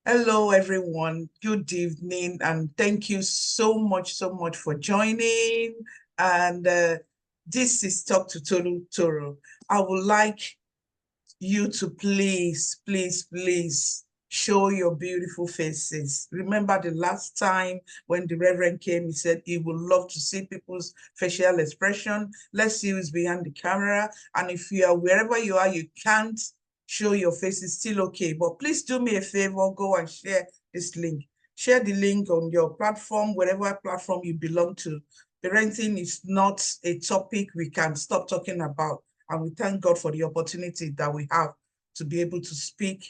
Hello, everyone. Good evening, and thank you so much for joining. And this is Talk to Toro. I would like you to please show your beautiful faces. Remember the last time when the Reverend came, he said he would love to see people's facial expression. Let's see who's behind the camera. And if you are wherever you are, you can't show your face, is still okay. But please do me a favor, go and share this link. Share the link on your platform, whatever platform you belong to. Parenting is not a topic we can stop talking about. And we thank God for the opportunity that we have to be able to speak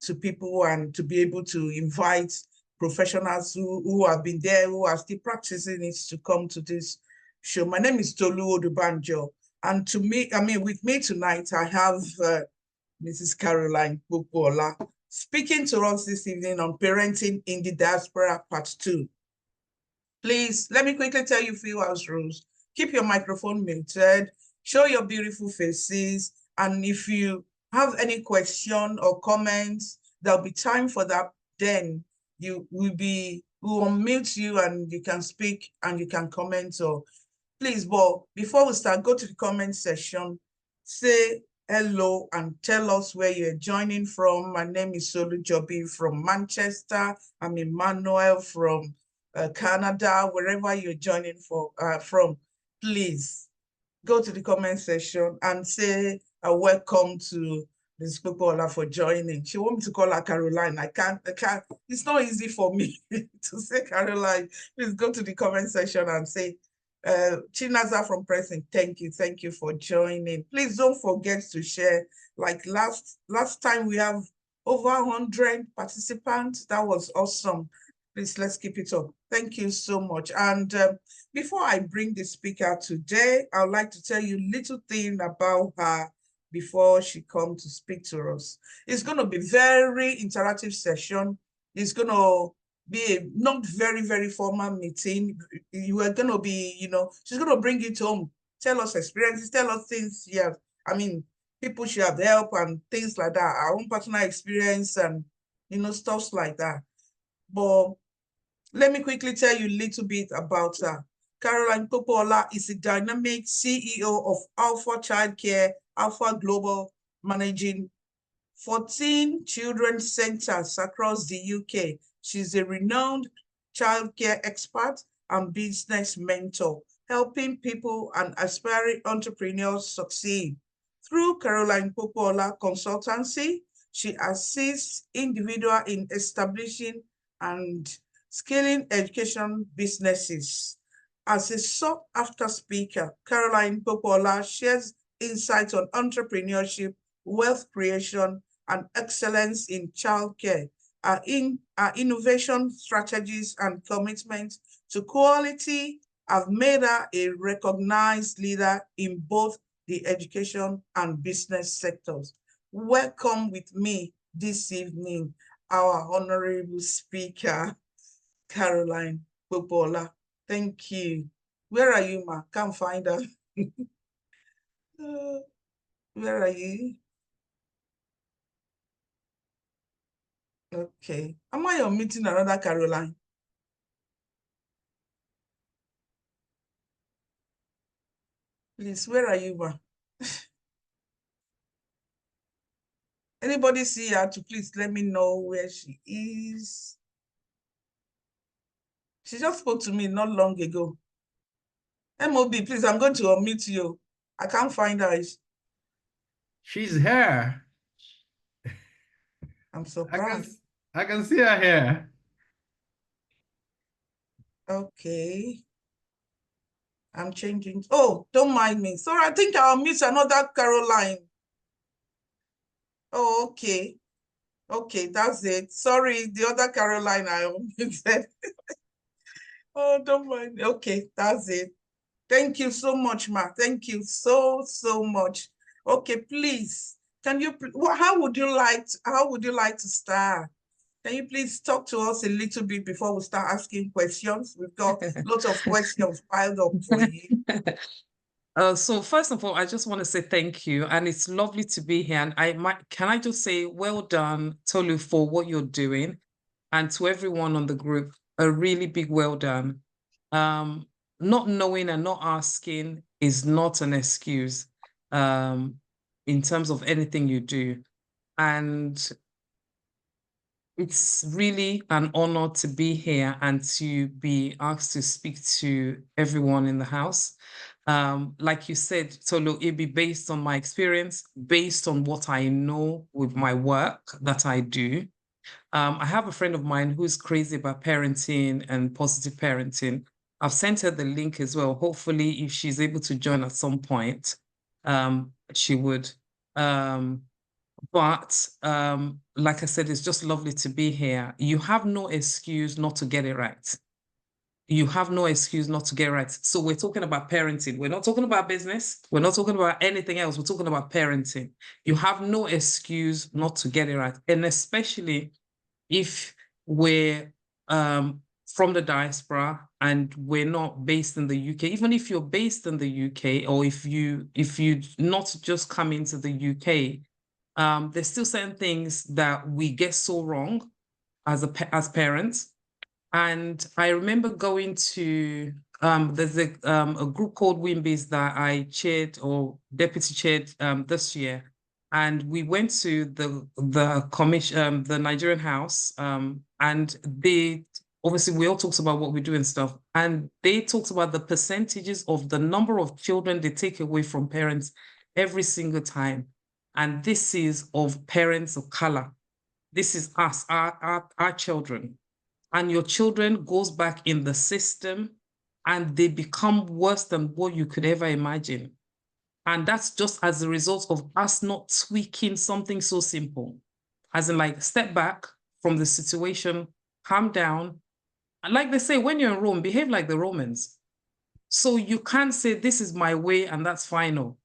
to people and to be able to invite professionals who have been there, who are still practicing it, to come to this show. My name is Tolu Odubanjo. And with me tonight, I have Mrs. Caroline Popoola speaking to us this evening on Parenting in the Diaspora Part 2. Please, let me quickly tell you a few house rules. Keep your microphone muted, show your beautiful faces, and if you have any question or comments, there'll be time for that. Then we'll unmute you and you can speak and you can comment. So please, but before we start, go to the comment section, say hello and tell us where you're joining from. My name is Solu Jobi from Manchester. I'm Emmanuel from Canada, wherever you're joining from. Please go to the comment section and say a welcome to Ms. Popoola for joining. She wants me to call her Caroline. I can't. It's not easy for me to say Caroline. Please go to the comment section and say Chinaza from Pressing. Thank you for joining. Please don't forget to share. Like last time, we have over 100 participants. That was awesome. Please, let's keep it up. Thank you so much. And before I bring the speaker today, I would like to tell you a little thing about her before she comes to speak to us. It's going to be very interactive session. It's going to be a not very formal meeting. You are going to be, she's going to bring it home, tell us experiences, tell us things. Yeah, I mean, people should have help and things like that, our own personal experience and, stuff like that. But let me quickly tell you a little bit about her. Caroline Popoola is a dynamic CEO of Alpha Childcare, Alpha Global, managing 14 children's centers across the UK. She's a renowned childcare expert and business mentor, helping people and aspiring entrepreneurs succeed. Through Caroline Popoola Consultancy, she assists individuals in establishing and scaling education businesses. As a sought-after speaker, Caroline Popoola shares insights on entrepreneurship, wealth creation, and excellence in childcare. Our innovation strategies and commitment to quality have made her a recognized leader in both the education and business sectors. Welcome with me this evening, our honorable speaker, Caroline Popoola. Thank you. Where are you, ma? Can't find her. Where are you? Okay. Am I on meeting another Caroline? Please, where are you, ma? Anybody see her to please let me know where she is? She just spoke to me not long ago. MOB, please, I'm going to unmute you. I can't find her. She's here. I'm surprised. I can see her here. Okay. I'm changing. Oh, don't mind me. Sorry, I think I'll miss another Caroline. Oh, okay. Okay, that's it. Sorry, the other Caroline I omitted. Oh, don't mind. Okay, that's it. Thank you so much, ma. Thank you so much. Okay, please. Can you how would you like to start? Can you please talk to us a little bit before we start asking questions? We've got lots of questions piled up for you. So first of all, I just want to say thank you, and it's lovely to be here. And can I just say well done, Tolu, for what you're doing. And to everyone on the group, a really big well done. Not knowing and not asking is not an excuse in terms of anything you do. And it's really an honor to be here and to be asked to speak to everyone in the house. Like you said, Tolu, it'd be based on my experience, based on what I know with my work that I do. I have a friend of mine who's crazy about parenting and positive parenting. I've sent her the link as well. Hopefully, if she's able to join at some point, she would. But like I said, it's just lovely to be here. You have no excuse not to get it right. You have no excuse not to get it right. So we're talking about parenting. We're not talking about business. We're not talking about anything else. We're talking about parenting. You have no excuse not to get it right. And especially if we're from the diaspora and we're not based in the UK, even if you're based in the UK, or if you not just come into the UK, there's still certain things that we get so wrong as parents. And I remember going to there's a group called Wimbies that I chaired or deputy chaired this year, and we went to the commission, the Nigerian House, and they obviously we all talked about what we do and stuff, and they talked about the percentages of the number of children they take away from parents every single time. And this is of parents of color. This is us, our children. And your children goes back in the system and they become worse than what you could ever imagine. And that's just as a result of us not tweaking something so simple. As in, like, step back from the situation, calm down. And like they say, when you're in Rome, behave like the Romans. So you can't say, this is my way and that's final.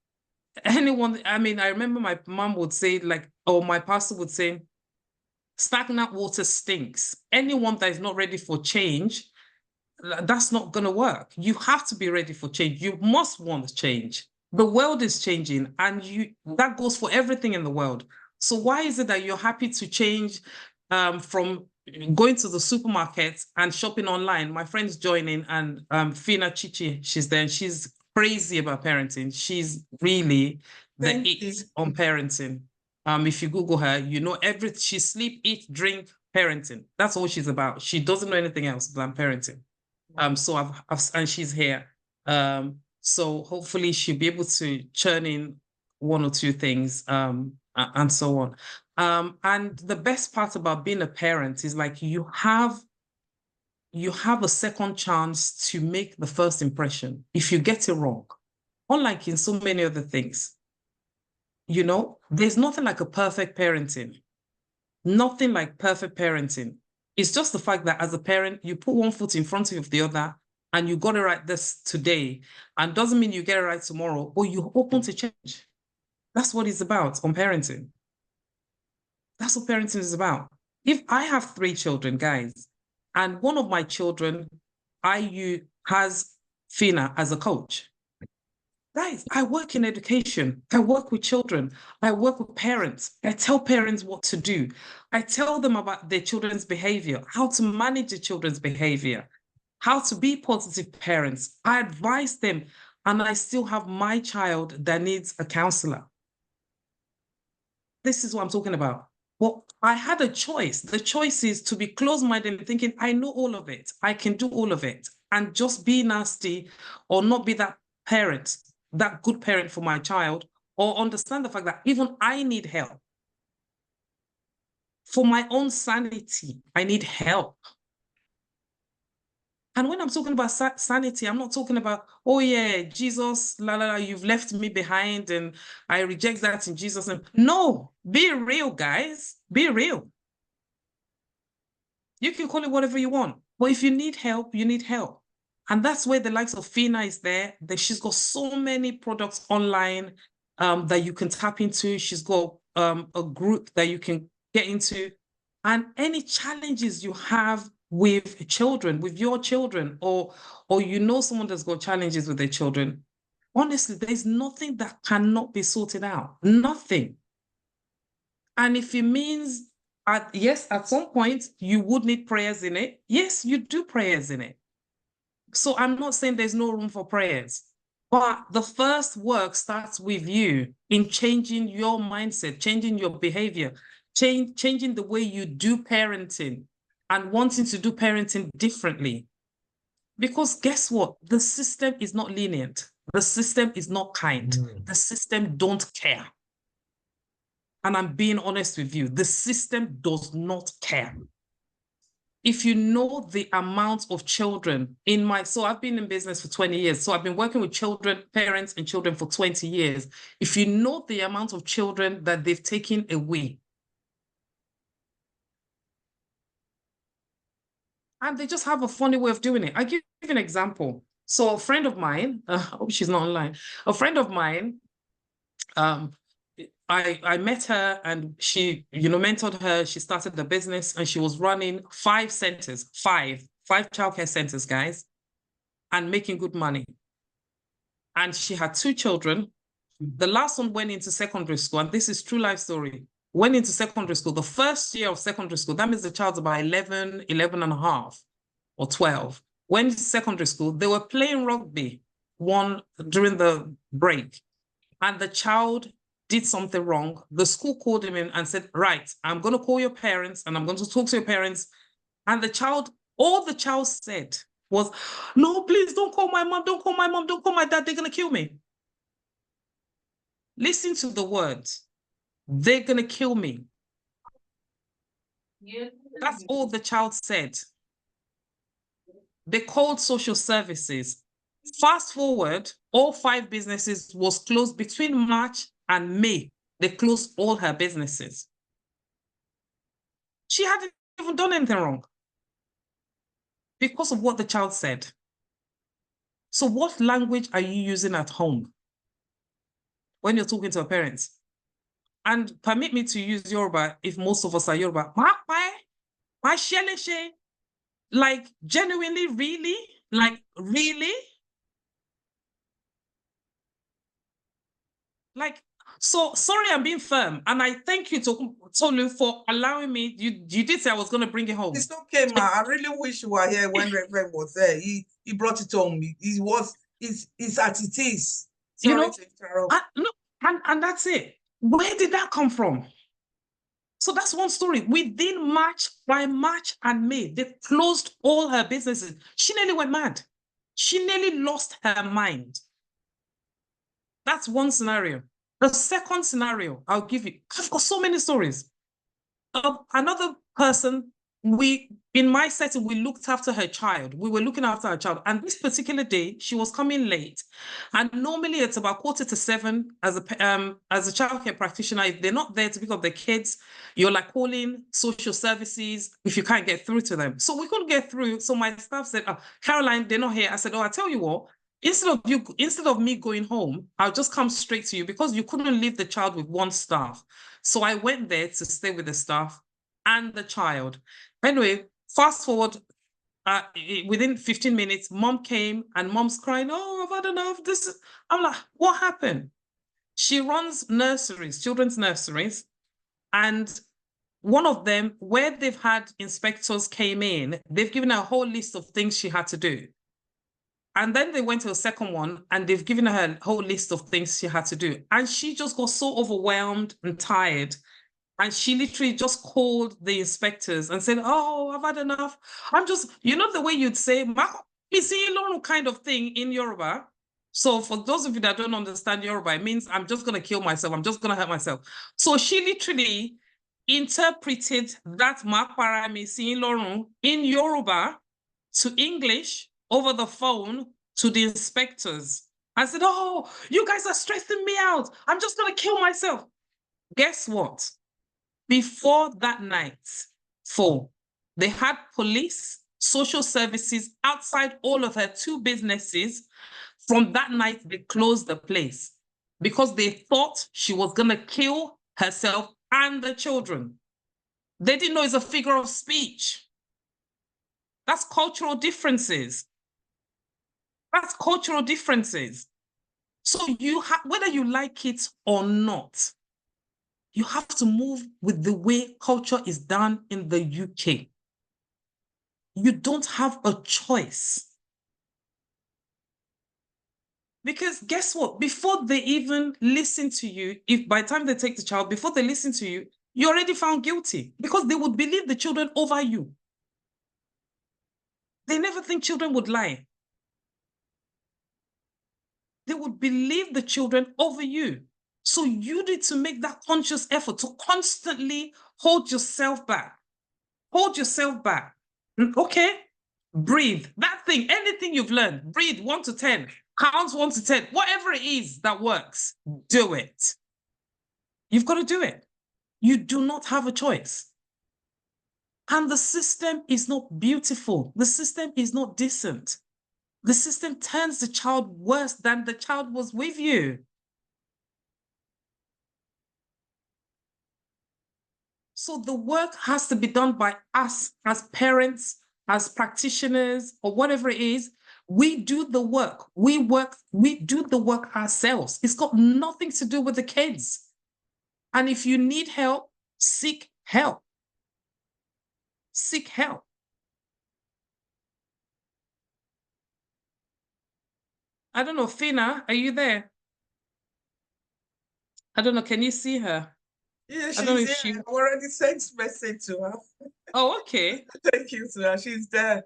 Anyone, I mean, I remember my mom would say, like, or my pastor would say, stagnant water stinks. Anyone that is not ready for change, that's not going to work. You have to be ready for change. You must want change. The world is changing, and that goes for everything in the world. So why is it that you're happy to change from going to the supermarket and shopping online? My friend's joining, and Fina Chichi, she's there, and she's crazy about parenting. She's really the it on parenting. If you Google her, you know she sleep, eat, drink, parenting. That's all she's about. She doesn't know anything else than parenting. So and she's here. So hopefully she'll be able to churn in one or two things, and so on. And the best part about being a parent is, like, you have a second chance to make the first impression if you get it wrong. Unlike in so many other things, you know, there's nothing like a perfect parenting. Nothing like perfect parenting. It's just the fact that as a parent, you put one foot in front of the other and you got it right this today. And doesn't mean you get it right tomorrow, but you're open to change. That's what it's about on parenting. That's what parenting is about. If I have 3 children, guys, and one of my children, has Fina as a coach. Guys, I work in education. I work with children. I work with parents. I tell parents what to do. I tell them about their children's behavior, how to manage their children's behavior, how to be positive parents. I advise them, and I still have my child that needs a counselor. This is what I'm talking about. Well, I had a choice. The choice is to be closed-minded and thinking, I know all of it. I can do all of it. And just be nasty or not be that parent, that good parent for my child, or understand the fact that even I need help. For my own sanity, I need help. And when I'm talking about sanity, I'm not talking about, oh yeah, Jesus, la la la, you've left me behind and I reject that in Jesus' name. No, be real, guys. Be real. You can call it whatever you want. But if you need help, you need help. And that's where the likes of Fina is there. That she's got so many products online that you can tap into. She's got a group that you can get into. And any challenges you have with children, with your children, or you know someone that's got challenges with their children, honestly, there's nothing that cannot be sorted out. Nothing. And if it means Yes, at some point, you would need prayers in it. Yes, you do prayers in it. So I'm not saying there's no room for prayers, but the first work starts with you in changing your mindset, changing your behavior, changing the way you do parenting and wanting to do parenting differently. Because guess what? The system is not lenient. The system is not kind. The system don't care. And I'm being honest with you, the system does not care. If you know the amount of children so I've been in business for 20 years. So I've been working with children, parents and children for 20 years. If you know the amount of children that they've taken away, and they just have a funny way of doing it. I give you an example. So a friend of mine, I hope she's not online, a friend of mine, I met her and she, mentored her. She started the business and she was running 5 centers, five childcare centers, guys, and making good money. And she had 2 children. The last one went into secondary school, and this is true life story. Went into secondary school. The first year of secondary school, that means the child's about 11 and a half or 12. Went into secondary school. They were playing rugby during the break, and the child did something wrong. The school called him in and said, right, I'm going to call your parents and I'm going to talk to your parents. And all the child said was, no, please don't call my mom. Don't call my mom. Don't call my dad. They're going to kill me. Listen to the words. They're going to kill me. That's all the child said. They called social services. Fast forward, all 5 businesses was closed between March and May. They closed all her businesses. She hadn't even done anything wrong because of what the child said. So what language are you using at home when you're talking to your parents? And permit me to use Yoruba if most of us are Yoruba. Like genuinely, really? Like really? Like, so sorry, I'm being firm. And I thank you, Tolu, for allowing me. You did say I was going to bring it home. It's okay, ma. I really wish you were here when Reverend was there. He brought it home. It's as it is. Sorry to interrupt. And that's it. Where did that come from? So that's one story. Within by March and May, they closed all her businesses. She nearly went mad. She nearly lost her mind. That's one scenario. The second scenario, I'll give you. I've got so many stories. Another person, in my setting, we looked after her child. We were looking after her child. And this particular day, she was coming late. And normally it's about 6:45 as a childcare practitioner. If they're not there to pick up the kids, you're like calling social services if you can't get through to them. So we couldn't get through. So my staff said, Caroline, they're not here. I said, I tell you what, instead of me going home, I'll just come straight to you because you couldn't leave the child with one staff. So I went there to stay with the staff and the child. Anyway, fast forward, within 15 minutes, mom came and mom's crying, oh, I've had enough. I'm like, what happened? She runs nurseries, children's nurseries. And one of them, where they've had inspectors came in, they've given her a whole list of things she had to do. And then they went to a second one and they've given her a whole list of things she had to do. And she just got so overwhelmed and tired. And she literally just called the inspectors and said, oh, I've had enough. I'm just, the way you'd say, kind of thing in Yoruba. So for those of you that don't understand Yoruba, it means I'm just going to kill myself. I'm just going to hurt myself. So she literally interpreted that in Yoruba to English over the phone to the inspectors. I said, oh, you guys are stressing me out. I'm just going to kill myself. Guess what? Before that night, they had police, social services outside all of her 2 businesses. From that night, they closed the place because they thought she was going to kill herself and the children. They didn't know it's a figure of speech. That's cultural differences. That's cultural differences. So whether you like it or not, You have to move with the way culture is done in the UK. You don't have a choice. Because guess what? Before they even listen to you, if by the time they take the child, before they listen to you, you're already found guilty because they would believe the children over you. They never think children would lie. They would believe the children over you. So you need to make that conscious effort to constantly hold yourself back. Hold yourself back. Okay? Breathe. That thing, anything you've learned, breathe 1 to 10, count 1 to 10, whatever it is that works, do it. You've got to do it. You do not have a choice. And the system is not beautiful. The system is not decent. The system turns the child worse than the child was with you. So the work has to be done by us as parents, as practitioners, or whatever it is. We do the work. We do the work ourselves. It's got nothing to do with the kids. And if you need help, seek help. Seek help. I don't know, Fina, are you there? I don't know, can you see her? Yeah, I don't know if she's here. I already sent message to her. Oh, okay. Thank you to her. She's there.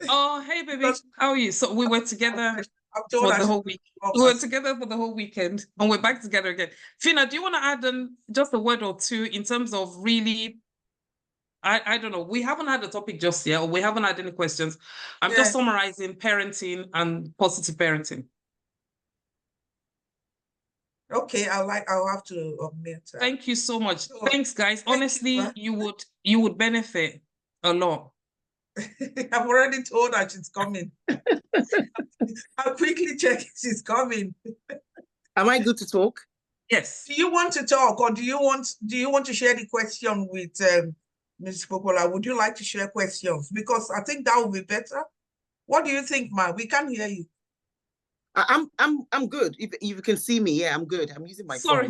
Oh, hey, baby. Because- How are you? So we were together I've told for her the she- whole week. We were together for the whole weekend, and we're back together again. Fina, do you want to add just a word or two in terms of really, I don't know, we haven't had a topic just yet, or we haven't had any questions. I'm just summarizing parenting and positive parenting. Okay, I'll have to admit. Thank you so much. Sure. Thanks, guys. Thank Honestly, you. you would benefit a lot. I've already told her she's coming. I'll quickly check if she's coming. Am I good to talk? Yes. Do you want to talk, or do you want to share the question with Ms. Popoola? Would you like to share questions? Because I think that would be better. What do you think, Ma? We can't hear you. I'm good. If you can see me, yeah, I'm good. I'm using my phone.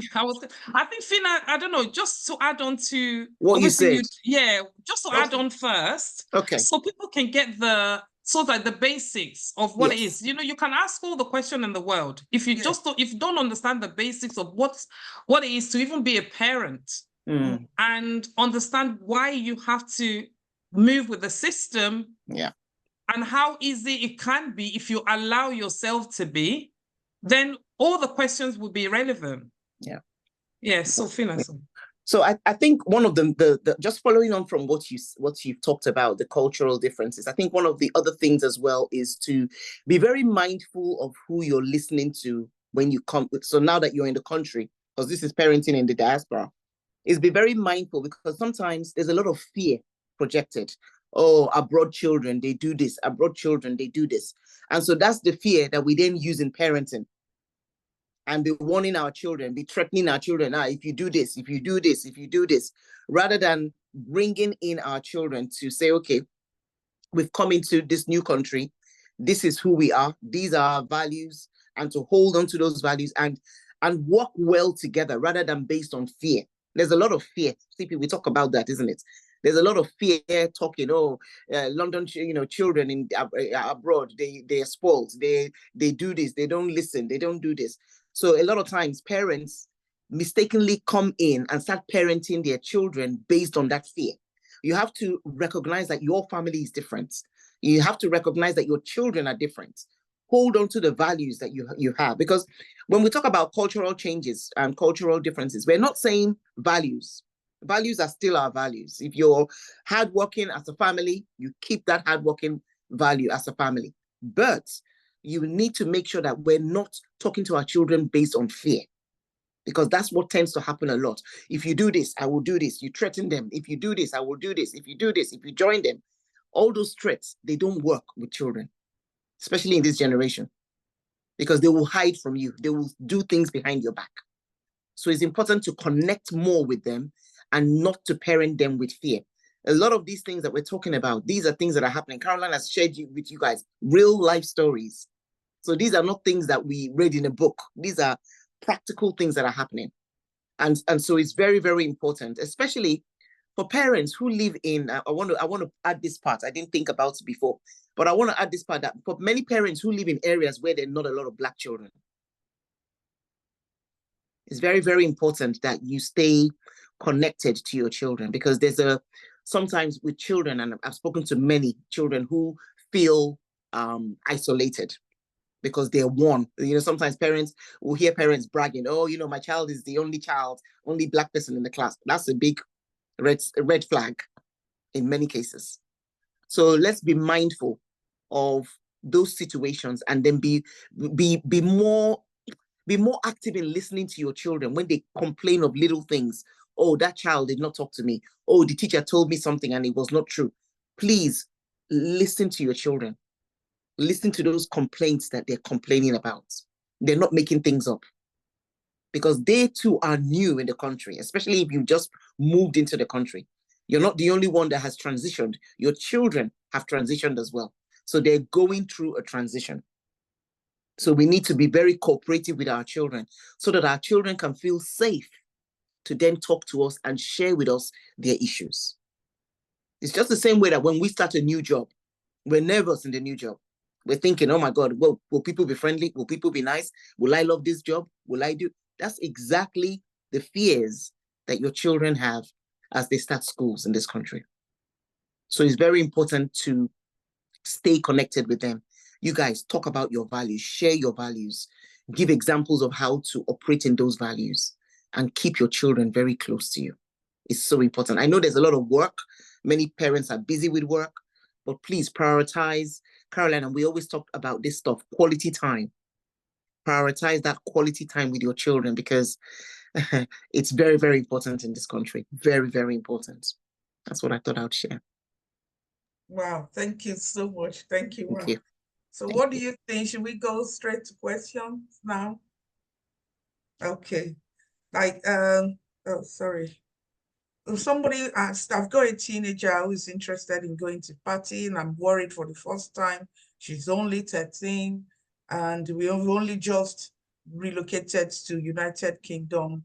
I think Fina, I don't know, just to add on to what you said. Just to add on first. Okay. So people can get the basics of what it is. You know, you can ask all the question in the world. If you if you don't understand the basics of what it is to even be a parent and understand why you have to move with the system. Yeah. And how easy it can be if you allow yourself to be, then all the questions will be relevant. Yeah. Yeah, so Fina. So I think one of them, just following on from what you've talked about, the cultural differences, I think one of the other things as well is to be very mindful of who you're listening to when you come. So now that you're in the country, because this is parenting in the diaspora, is be very mindful, because sometimes there's a lot of fear projected. Oh, abroad children, they do this. Abroad children, they do this. And so that's the fear that we then use in parenting. And be warning our children, be threatening our children. If you do this, if you do this, if you do this, rather than bringing in our children to say, okay, we've come into this new country. This is who we are. These are our values, and to hold on to those values and work well together rather than based on fear. There's a lot of fear. CP, we talk about that, isn't it? There's a lot of fear talking. London, children in abroad, they are spoiled. They do this. They don't listen. They don't do this. So a lot of times parents mistakenly come in and start parenting their children based on that fear. You have to recognize that your family is different. You have to recognize that your children are different. Hold on to the values that you have. Because when we talk about cultural changes and cultural differences, we're not saying values. Values are still our values. If you're hardworking as a family, you keep that hardworking value as a family. But you need to make sure that we're not talking to our children based on fear, because that's what tends to happen a lot. If you do this, I will do this. You threaten them. If you do this, I will do this. If you do this, if you join them, all those threats, they don't work with children, especially in this generation, because they will hide from you. They will do things behind your back. So it's important to connect more with them and not to parent them with fear. A lot of these things that we're talking about, these are things that are happening. Caroline has shared with you guys real life stories. So these are not things that we read in a book. These are practical things that are happening. And so it's very, very important, especially for parents who live in, I want to add this part. I didn't think about it before, but I want to add this part, that for many parents who live in areas where there are not a lot of Black children, it's very, very important that you stay connected to your children, because sometimes with children, and I've spoken to many children who feel isolated because they're one. Sometimes parents will hear parents bragging, oh, my child is the only Black person in the class. That's a big red flag in many cases. So let's be mindful of those situations, and then be more active in listening to your children when they complain of little things. Oh, that child did not talk to me. Oh, the teacher told me something and it was not true. Please listen to your children. Listen to those complaints that they're complaining about. They're not making things up, because they too are new in the country, especially if you've just moved into the country. You're not the only one that has transitioned. Your children have transitioned as well. So they're going through a transition. So we need to be very cooperative with our children, so that our children can feel safe to then talk to us and share with us their issues. It's just the same way that when we start a new job, we're nervous in the new job. We're thinking, oh my God, well, will people be friendly? Will people be nice? Will I love this job? Will I do? That's exactly the fears that your children have as they start schools in this country. So it's very important to stay connected with them. You guys talk about your values, share your values, give examples of how to operate in those values, and keep your children very close to you. It's so important. I know there's a lot of work. Many parents are busy with work, but please prioritize. Caroline, and we always talk about this stuff, quality time. Prioritize that quality time with your children, because it's very, very important in this country. Very, very important. That's what I thought I'd share. Wow, thank you so much. Thank you. Thank you. So what do you think? Should we go straight to questions now? Okay. Oh, sorry. Somebody asked, I've got a teenager who is interested in going to party, and I'm worried for the first time. She's only 13, and we have only just relocated to United Kingdom.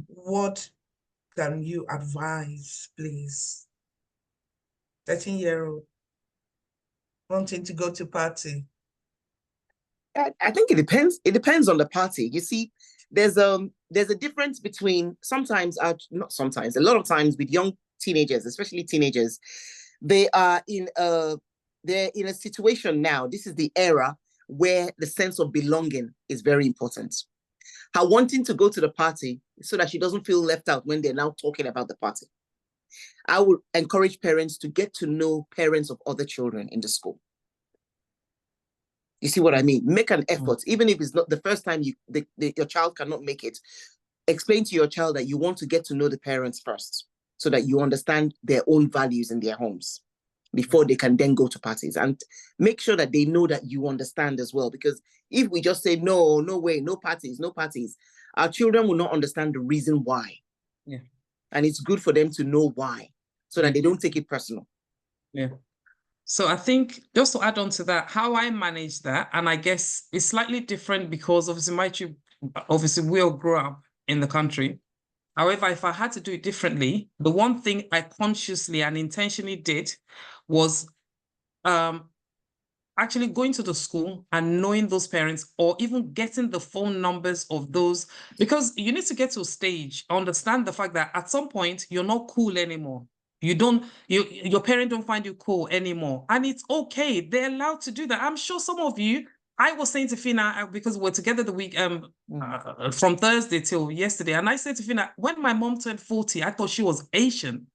What can you advise, please? 13-year-old wanting to go to party. I think it depends. It depends on the party. You see, there's a difference between a lot of times with young teenagers, especially teenagers, they're in a situation now. This is the era where the sense of belonging is very important. Her wanting to go to the party so that she doesn't feel left out when they're now talking about the party. I would encourage parents to get to know parents of other children in the school. You see what I mean? Make an effort, even if it's not the first time your child cannot make it. Explain to your child that you want to get to know the parents first, so that you understand their own values in their homes before they can then go to parties. And make sure that they know that you understand as well. Because if we just say, no way, no parties, our children will not understand the reason why. Yeah. And it's good for them to know why, so that they don't take it personal. Yeah. So I think, just to add on to that, how I manage that, and I guess it's slightly different because obviously we all grew up in the country. However, if I had to do it differently, the one thing I consciously and intentionally did was actually going to the school and knowing those parents, or even getting the phone numbers of those, because you need to get to a stage, understand the fact that at some point you're not cool anymore. Your parent don't find you cool anymore. And it's okay. They're allowed to do that. I'm sure some of you, I was saying to Fina, because we're together the week from Thursday till yesterday, and I said to Fina, when my mom turned 40, I thought she was Asian.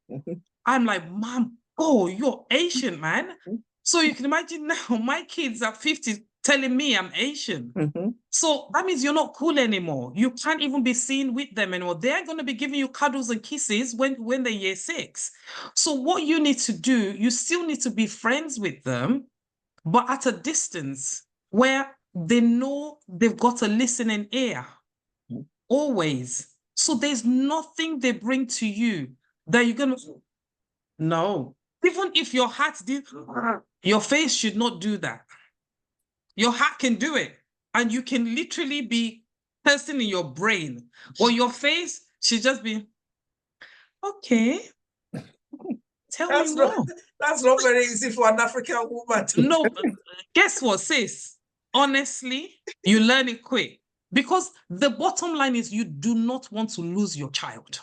I'm like, Mom, oh, you're Asian, man. So you can imagine now, my kids are 50 telling me I'm Asian. So that means you're not cool anymore. You can't even be seen with them anymore. They're going to be giving you cuddles and kisses when they're year 6. So what you need to do, you still need to be friends with them, but at a distance where they know they've got a listening ear. Always. So there's nothing they bring to you that you're going to... No. Even if your heart did, your face should not do that. Your heart can do it. And you can literally be cursing in your brain. Or your face She'd just be, okay, tell me That's not, more. that's not very easy for an African woman to No, but guess what, sis? Honestly, you learn it quick. Because the bottom line is you do not want to lose your child.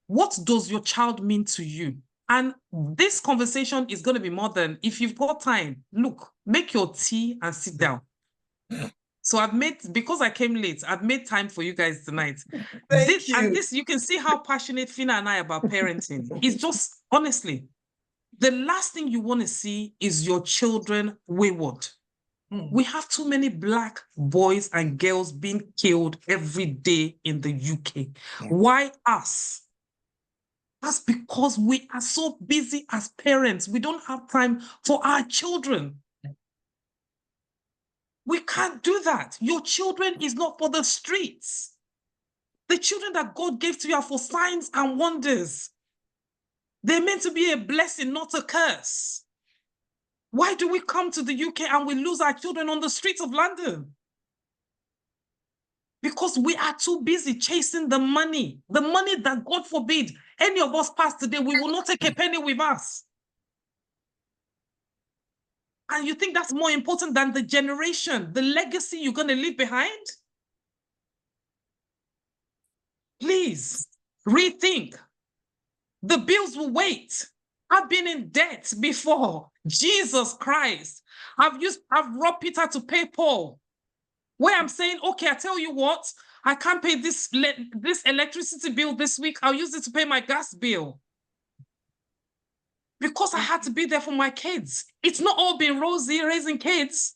What does your child mean to you? And this conversation is going to be more than, if you've got time, look, make your tea and sit down. So because I came late, I've made time for you guys tonight. Thank you. And this, you can see how passionate Fina and I are about parenting. It's just, honestly, the last thing you want to see is your children wayward. We have too many Black boys and girls being killed every day in the UK. Why us? That's because we are so busy as parents. We don't have time for our children. We can't do that. Your children is not for the streets. The children that God gave to you are for signs and wonders. They're meant to be a blessing, not a curse. Why do we come to the UK and we lose our children on the streets of London? Because we are too busy chasing the money that, God forbid, any of us pass today, we will not take a penny with us. And you think that's more important than the generation, the legacy you're going to leave behind? Please rethink. The bills will wait. I've been in debt before. Jesus Christ. I've robbed Peter to pay Paul. Where I'm saying, okay, I tell you what, I can't pay this electricity bill this week. I'll use it to pay my gas bill. Because I had to be there for my kids. It's not all been rosy raising kids.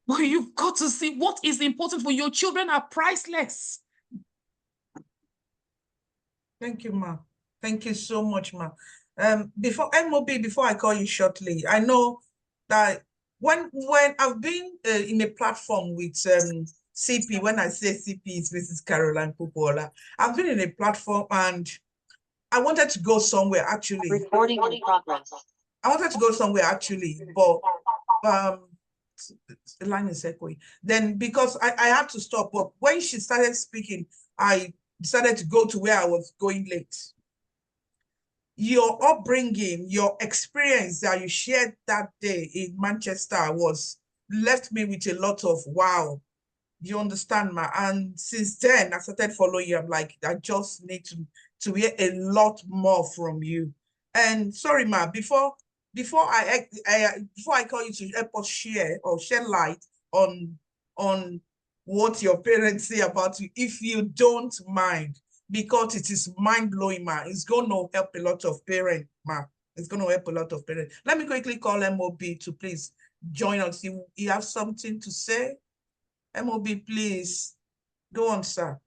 But you've got to see what is important for your children are priceless. Thank you, ma. Thank you so much, ma. Before I call you shortly, I know that when I've been in a platform with CP, when I say CP, it's Mrs. Caroline Popoola. I've been in a platform and I wanted to go somewhere actually. Recording in progress. I wanted to go somewhere actually, but the line is echoing. Then because I had to stop, but when she started speaking, I decided to go to where I was going late. Your upbringing, your experience that you shared that day in Manchester left me with a lot of wow. You understand, ma? And since then, I started following you. I'm like, I just need to hear a lot more from you. And sorry, ma, before I call you to help us share or shed light on what your parents say about you, if you don't mind, because it is mind-blowing, ma. It's going to help a lot of parents, ma. It's going to help a lot of parents. Let me quickly call MOB to please join us. You have something to say? MOB, please. Go on, sir.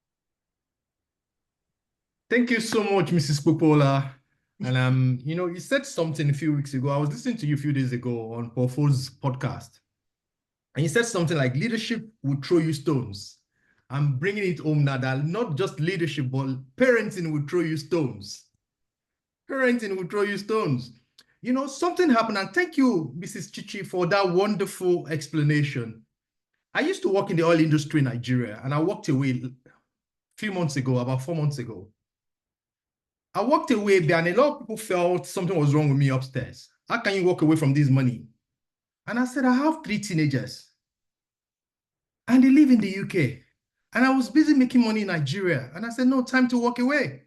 Thank you so much, Mrs. Popoola. And you said something a few weeks ago. I was listening to you a few days ago on Pofo's podcast. And you said something like leadership will throw you stones. I'm bringing it home now that not just leadership, but parenting will throw you stones. Parenting will throw you stones. Something happened, and thank you, Mrs. Chichi, for that wonderful explanation. I used to work in the oil industry in Nigeria, and I walked away a few months ago, about 4 months ago. I walked away there, and a lot of people felt something was wrong with me upstairs. How can you walk away from this money? And I said, I have 3 teenagers, and they live in the UK. And I was busy making money in Nigeria. And I said, no, time to walk away.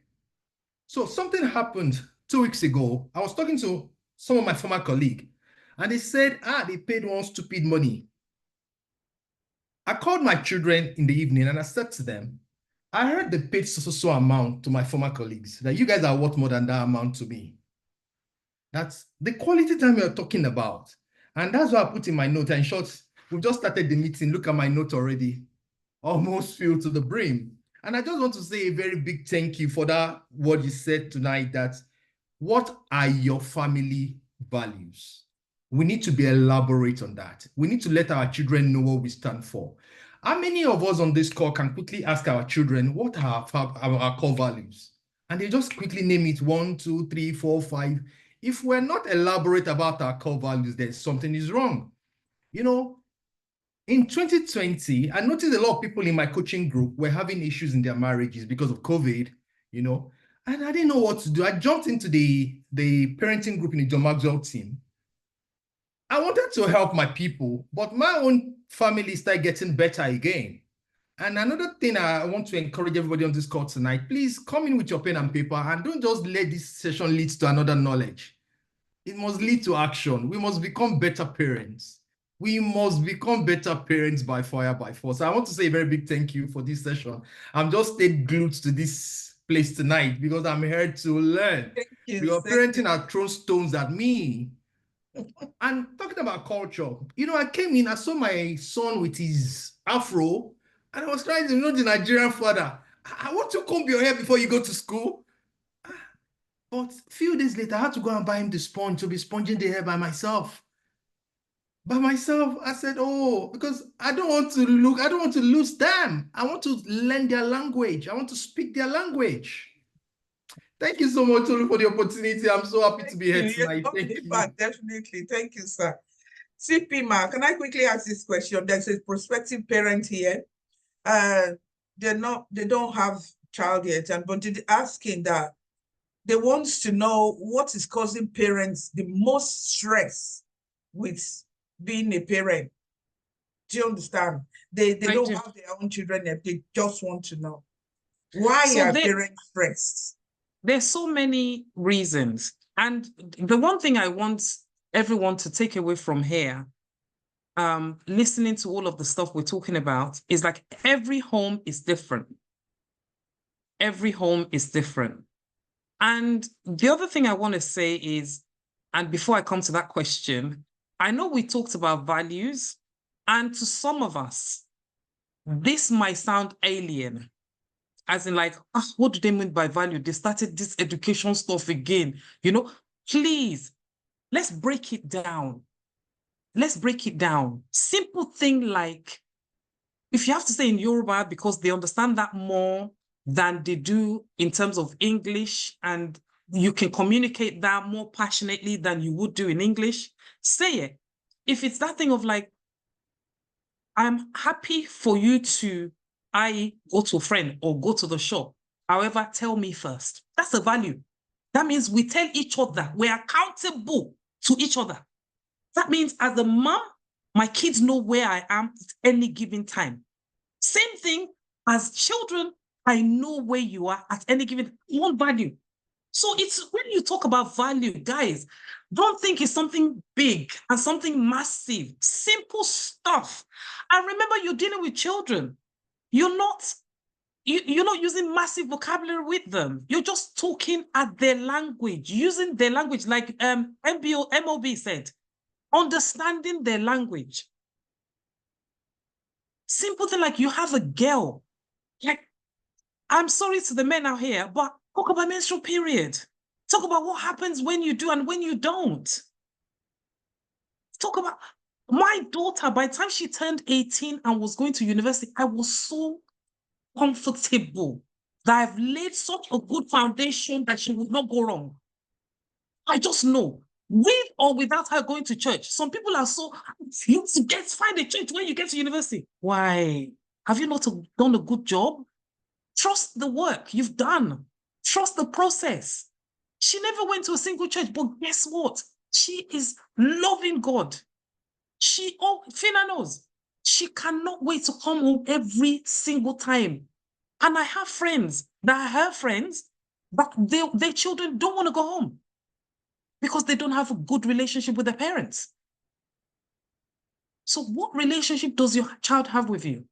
So something happened 2 weeks ago. I was talking to some of my former colleagues, and they said, they paid one stupid money. I called my children in the evening and I said to them, I heard they paid so amount to my former colleagues, that you guys are worth more than that amount to me. That's the quality time you're talking about. And that's what I put in my note. And in short, we've just started the meeting. Look at my note already. Almost filled to the brim. And I just want to say a very big thank you for that word you said tonight, that what are your family values? We need to be elaborate on that. We need to let our children know what we stand for. How many of us on this call can quickly ask our children, what are our core values? And they just quickly name it 1, 2, 3, 4, 5. If we're not elaborate about our core values, then something is wrong. In 2020, I noticed a lot of people in my coaching group were having issues in their marriages because of COVID, and I didn't know what to do. I jumped into the parenting group in the John Maxwell team. I wanted to help my people, but my own family started getting better again. And another thing I want to encourage everybody on this call tonight, please come in with your pen and paper and don't just let this session lead to another knowledge. It must lead to action. We must become better parents. We must become better parents by fire, by force. I want to say a very big thank you for this session. I'm just stayed glued to this place tonight because I'm here to learn. Thank you. Your parenting has thrown stones at me. And talking about culture, I came in, I saw my son with his afro, and I was trying to know the Nigerian father. I want to comb your hair before you go to school. But a few days later, I had to go and buy him the sponge to be sponging the hair by myself. I said, oh, because I don't want to lose them. I want to learn their language. I want to speak their language. Thank you so much, Tolu, for the opportunity. I'm so happy to be here tonight. Thank you. Definitely. Thank you, sir. CP Ma, can I quickly ask this question? There's a prospective parent here. They don't have child yet, but they're asking that they want to know what is causing parents the most stress with being a parent. Do you understand? They don't have their own children yet. They just want to know why are parents stressed? There's so many reasons. And the one thing I want everyone to take away from here, listening to all of the stuff we're talking about, is like every home is different. Every home is different. And the other thing I want to say is, and before I come to that question, I know we talked about values, and to some of us, this might sound alien, as in like, what do they mean by value? They started this education stuff again. Please, let's break it down. Let's break it down. Simple thing like, if you have to say in Yoruba, because they understand that more than they do in terms of English, and you can communicate that more passionately than you would do in English, say it. If it's that thing of like, I'm happy for you to, go to a friend or go to the shop. However, tell me first. That's a value. That means we tell each other, we're accountable to each other. That means as a mom, my kids know where I am at any given time. Same thing as children, I know where you are at any given one value. So it's when you talk about value, guys, don't think it's something big and something massive. Simple stuff. And remember, you're dealing with children. You're not using massive vocabulary with them. You're just talking at their language, using their language, like MOB said, understanding their language. Simple thing like you have a girl. Like, I'm sorry to the men out here, but talk about menstrual period. Talk about what happens when you do and when you don't. Talk about my daughter, by the time she turned 18 and was going to university, I was so comfortable that I've laid such a good foundation that she would not go wrong. I just know, with or without her going to church. Some people are so, you have to find a church when you get to university. Why? Have you not done a good job? Trust the work you've done. Trust the process. She never went to a single church, but guess what? She is loving God. Fina knows, she cannot wait to come home every single time. And I have friends that are her friends, but their children don't want to go home because they don't have a good relationship with their parents. So what relationship does your child have with you?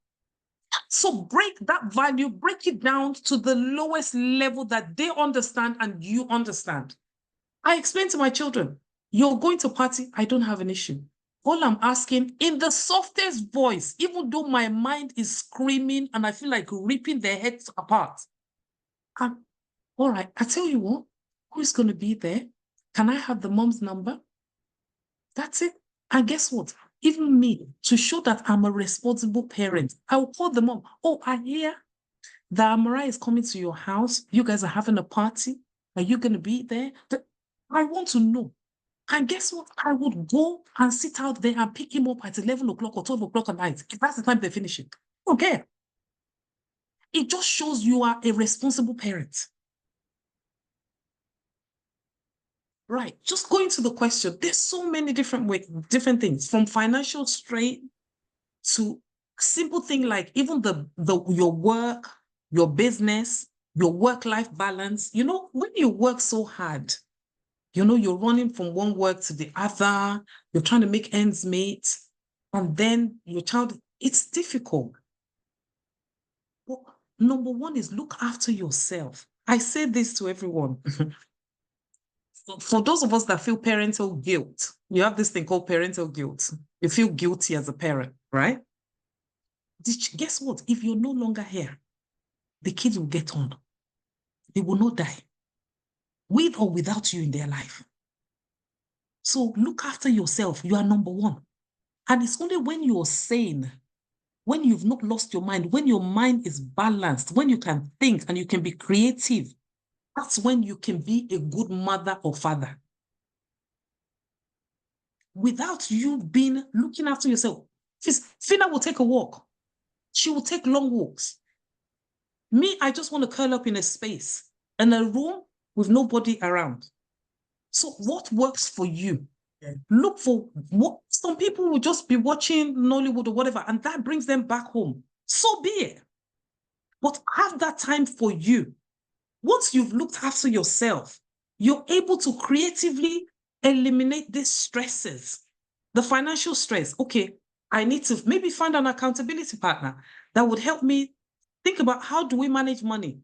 So break that value, break it down to the lowest level that they understand and you understand. I explain to my children, you're going to party, I don't have an issue. All I'm asking, in the softest voice, even though my mind is screaming and I feel like ripping their heads apart. All right, I tell you what, who's going to be there? Can I have the mom's number? That's it. And guess what? Even me, to show that I'm a responsible parent, I will call the mom. Oh, I hear that Amara is coming to your house. You guys are having a party. Are you going to be there? I want to know. And guess what? I would go and sit out there and pick him up at 11 o'clock or 12 o'clock at night. If that's the time they finish it. Okay. It just shows you are a responsible parent. Right. Just going to the question, there's so many different ways, different things, from financial strain to simple thing like even your work, your business, your work-life balance. You know, when you work so hard, you know, you're running from one work to the other, you're trying to make ends meet, and then your child, it's difficult. But number one is look after yourself. I say this to everyone. For those of us that feel parental guilt, you have this thing called parental guilt. You feel guilty as a parent, right? Guess what? If you're no longer here, the kids will get on. They will not die, with or without you in their life. So look after yourself. You are number one. And it's only when you're sane, when you've not lost your mind, when your mind is balanced, when you can think and you can be creative, that's when you can be a good mother or father. Without you being looking after yourself, Fina will take a walk. She will take long walks. Me, I just want to curl up in a space, in a room with nobody around. So what works for you? Yeah. Look for what some people will just be watching Nollywood or whatever, and that brings them back home. So be it. But have that time for you. Once you've looked after yourself, you're able to creatively eliminate these stresses. The financial stress. Okay, I need to maybe find an accountability partner that would help me think about how do we manage money.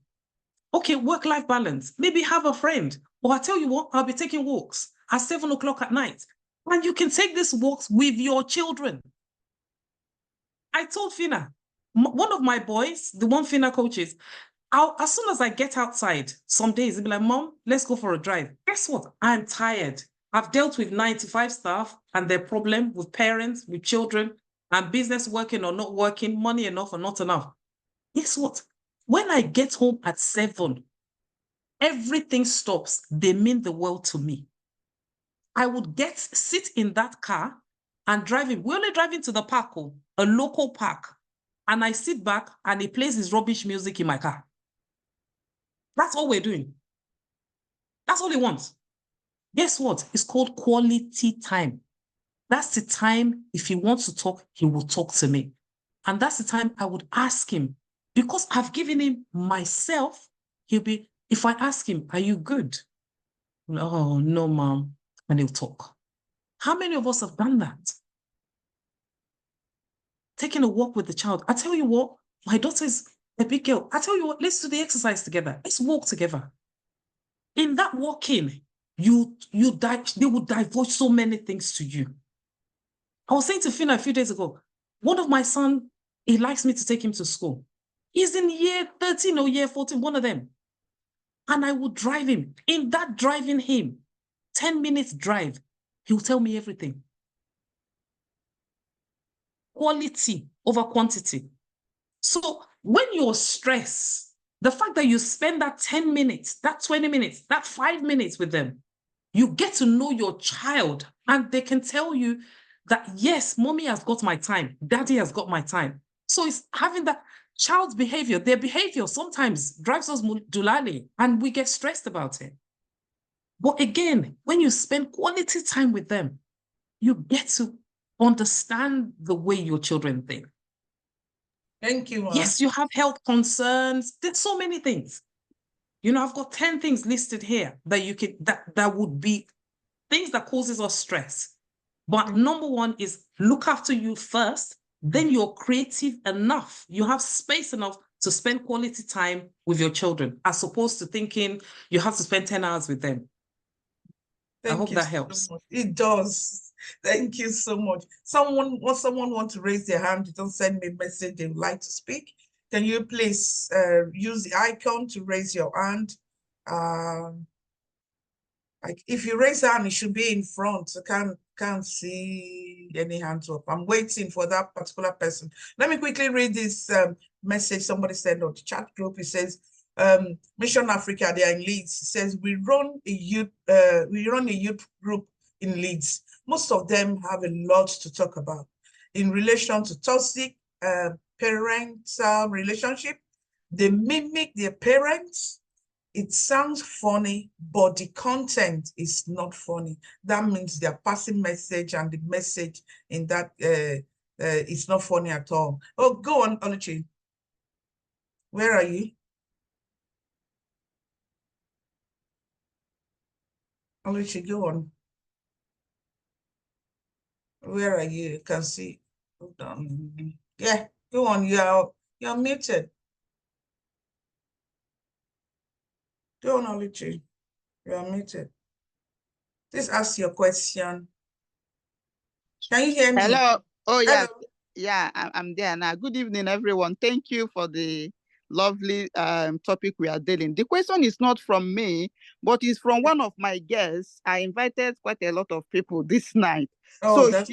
Okay, work-life balance. Maybe have a friend. Or I tell you what, I'll be taking walks at 7 o'clock at night. And you can take these walks with your children. I told Fina, one of my boys, the one Fina coaches, as soon as I get outside, some days he'll be like, Mom, let's go for a drive. Guess what? I'm tired. I've dealt with 9 to 5 staff and their problem with parents, with children, and business working or not working, money enough or not enough. Guess what? When I get home at 7, everything stops. They mean the world to me. I would sit in that car and drive him. We're only driving to the park, a local park. And I sit back and he plays his rubbish music in my car. That's all we're doing. That's all he wants. Guess what? It's called quality time. That's the time, if he wants to talk, he will talk to me. And that's the time I would ask him, because I've given him myself, if I ask him, are you good? Oh, no, Mom. And he'll talk. How many of us have done that? Taking a walk with the child. I tell you what, my daughter's a big girl. I tell you what, let's do the exercise together. Let's walk together. In that walking, they would divulge so many things to you. I was saying to Fina a few days ago, one of my sons, he likes me to take him to school. He's in year 13 or year 14, one of them. And I would drive him. In that driving him, 10 minutes drive, he'll tell me everything. Quality over quantity. So when you're stressed, the fact that you spend that 10 minutes, that 20 minutes, that 5 minutes with them, you get to know your child and they can tell you that, yes, mommy has got my time, daddy has got my time. So it's having that child's behavior, their behavior sometimes drives us medullally and we get stressed about it. But again, when you spend quality time with them, you get to understand the way your children think. Thank you, Ma. Yes, you have health concerns. There's so many things. You know, I've got 10 things listed here that you can that would be things that causes us stress. But number one is look after you first. Then you're creative enough. You have space enough to spend quality time with your children, as opposed to thinking you have to spend 10 hours with them. I hope that helps. It does. Thank you so much. Someone want to raise their hand, don't send me a message they would like to speak. Can you please use the icon to raise your hand? Like if you raise your hand, it should be in front. I can't see any hands up. I'm waiting for that particular person. Let me quickly read this message somebody sent on the chat group. It says, Mission Africa, they are in Leeds. It says we run a youth group in Leeds. Most of them have a lot to talk about in relation to toxic parental relationship. They mimic their parents. It sounds funny, but the content is not funny. That means they're passing message, and the message in that it's not funny at all. Oh, go on, Oluchi. Where are you? Oluchi, go on. Where are you? You can see. Hold on. Yeah, go on. You're muted. Go on, Oluchi. You're muted. Please ask your question. Can you hear me? Hello. Oh, yeah. Hello. Yeah, I'm there now. Good evening, everyone. Thank you for the lovely topic we are dealing. The question is not from me, but it's from one of my guests. I invited quite a lot of people this night. Oh, So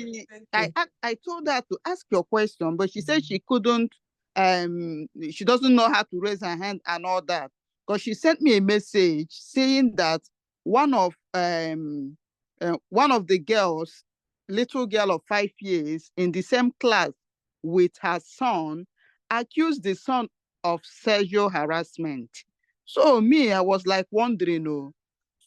I told her to ask your question, but she said she couldn't, she doesn't know how to raise her hand and all that. Because she sent me a message saying that one of the girls, little girl of 5 years in the same class with her son, accused the son of sexual harassment. So I was like wondering,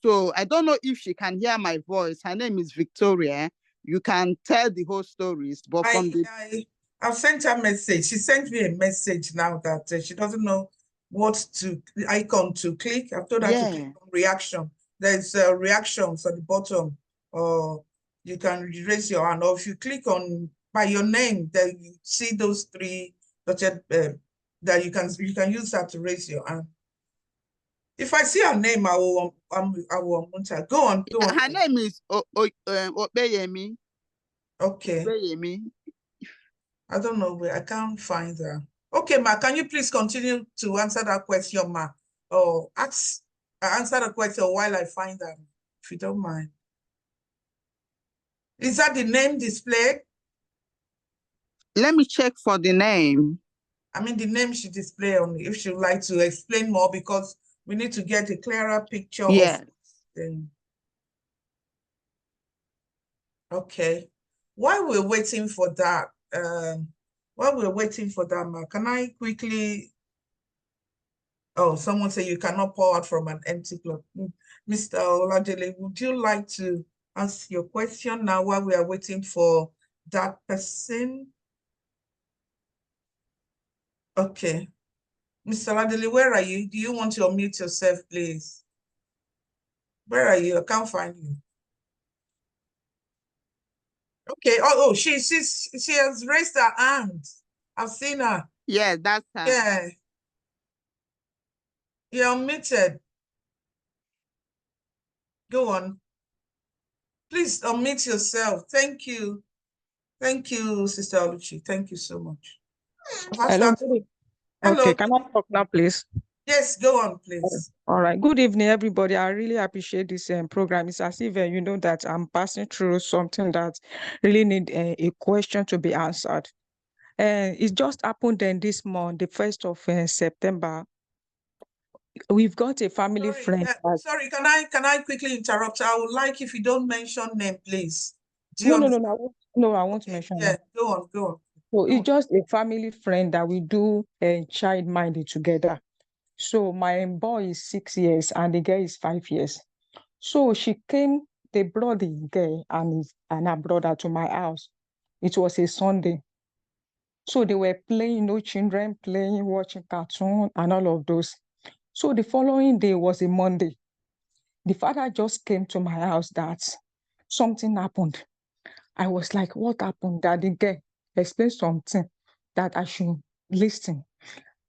so I don't know if she can hear my voice. Her name is Victoria. You can tell the whole stories, but I've sent her a message. She sent me a message now that she doesn't know what icon to click. I've told her to click on reaction. There's reactions at the bottom, or you can raise your hand, or if you click on by your name, then you see those three dotted that you can use that to raise your hand. If I see her name, I will want her. Go on. Her name is Opeyemi. Okay. Opeyemi. I don't know where I can't find her. Okay, Ma, can you please continue to answer that question, Ma? Or answer the question while I find her, if you don't mind. Is that the name displayed? Let me check for the name. I mean, the name should display only if she would like to explain more, because we need to get a clearer picture of them. Okay. While we're waiting for that, Ma, can I quickly... Oh, someone said you cannot pour out from an empty cup. Mr. Oladele, would you like to ask your question now while we are waiting for that person? Okay. Mr. Oladele, where are you? Do you want to unmute yourself, please? Where are you? I can't find you. Okay. Oh, she has raised her hand. I've seen her. Yeah, that's her. Yeah. You're unmuted. Go on. Please unmute yourself. Thank you. Thank you, Sister Oluchi. Thank you so much. Hello. Hello. Okay, can I talk now, please? Yes, go on, please. All right. Good evening, everybody. I really appreciate this program. It's as if you know that I'm passing through something that really need a question to be answered. It just happened then this month, the 1st of September. We've got a family friend. Sorry, can I quickly interrupt? I would like if you don't mention name, please. No, I won't mention. Yeah, go on. So it's just a family friend that we do child minding together. So my boy is 6 years and the girl is 5 years. So they brought the girl and her brother to my house. It was a Sunday. So they were playing, children playing, watching cartoon and all of those. So the following day was a Monday. The father just came to my house that something happened. I was like, what happened? That the girl explained something that I should listen.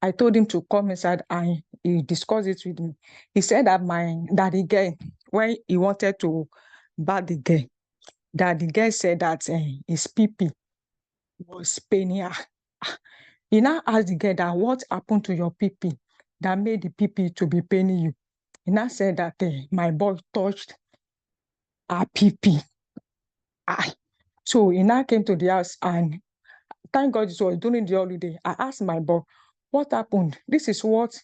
I told him to come inside and he discussed it with me. He said that the girl, when he wanted to bat the girl, that the girl said that his pee-pee was paining her. He now asked the girl that what happened to your pee-pee that made the pee-pee to be paining you. He now said that my boy touched her pee-pee. So he now came to the house and thank God it was during the holiday. I asked my boy, what happened? This is what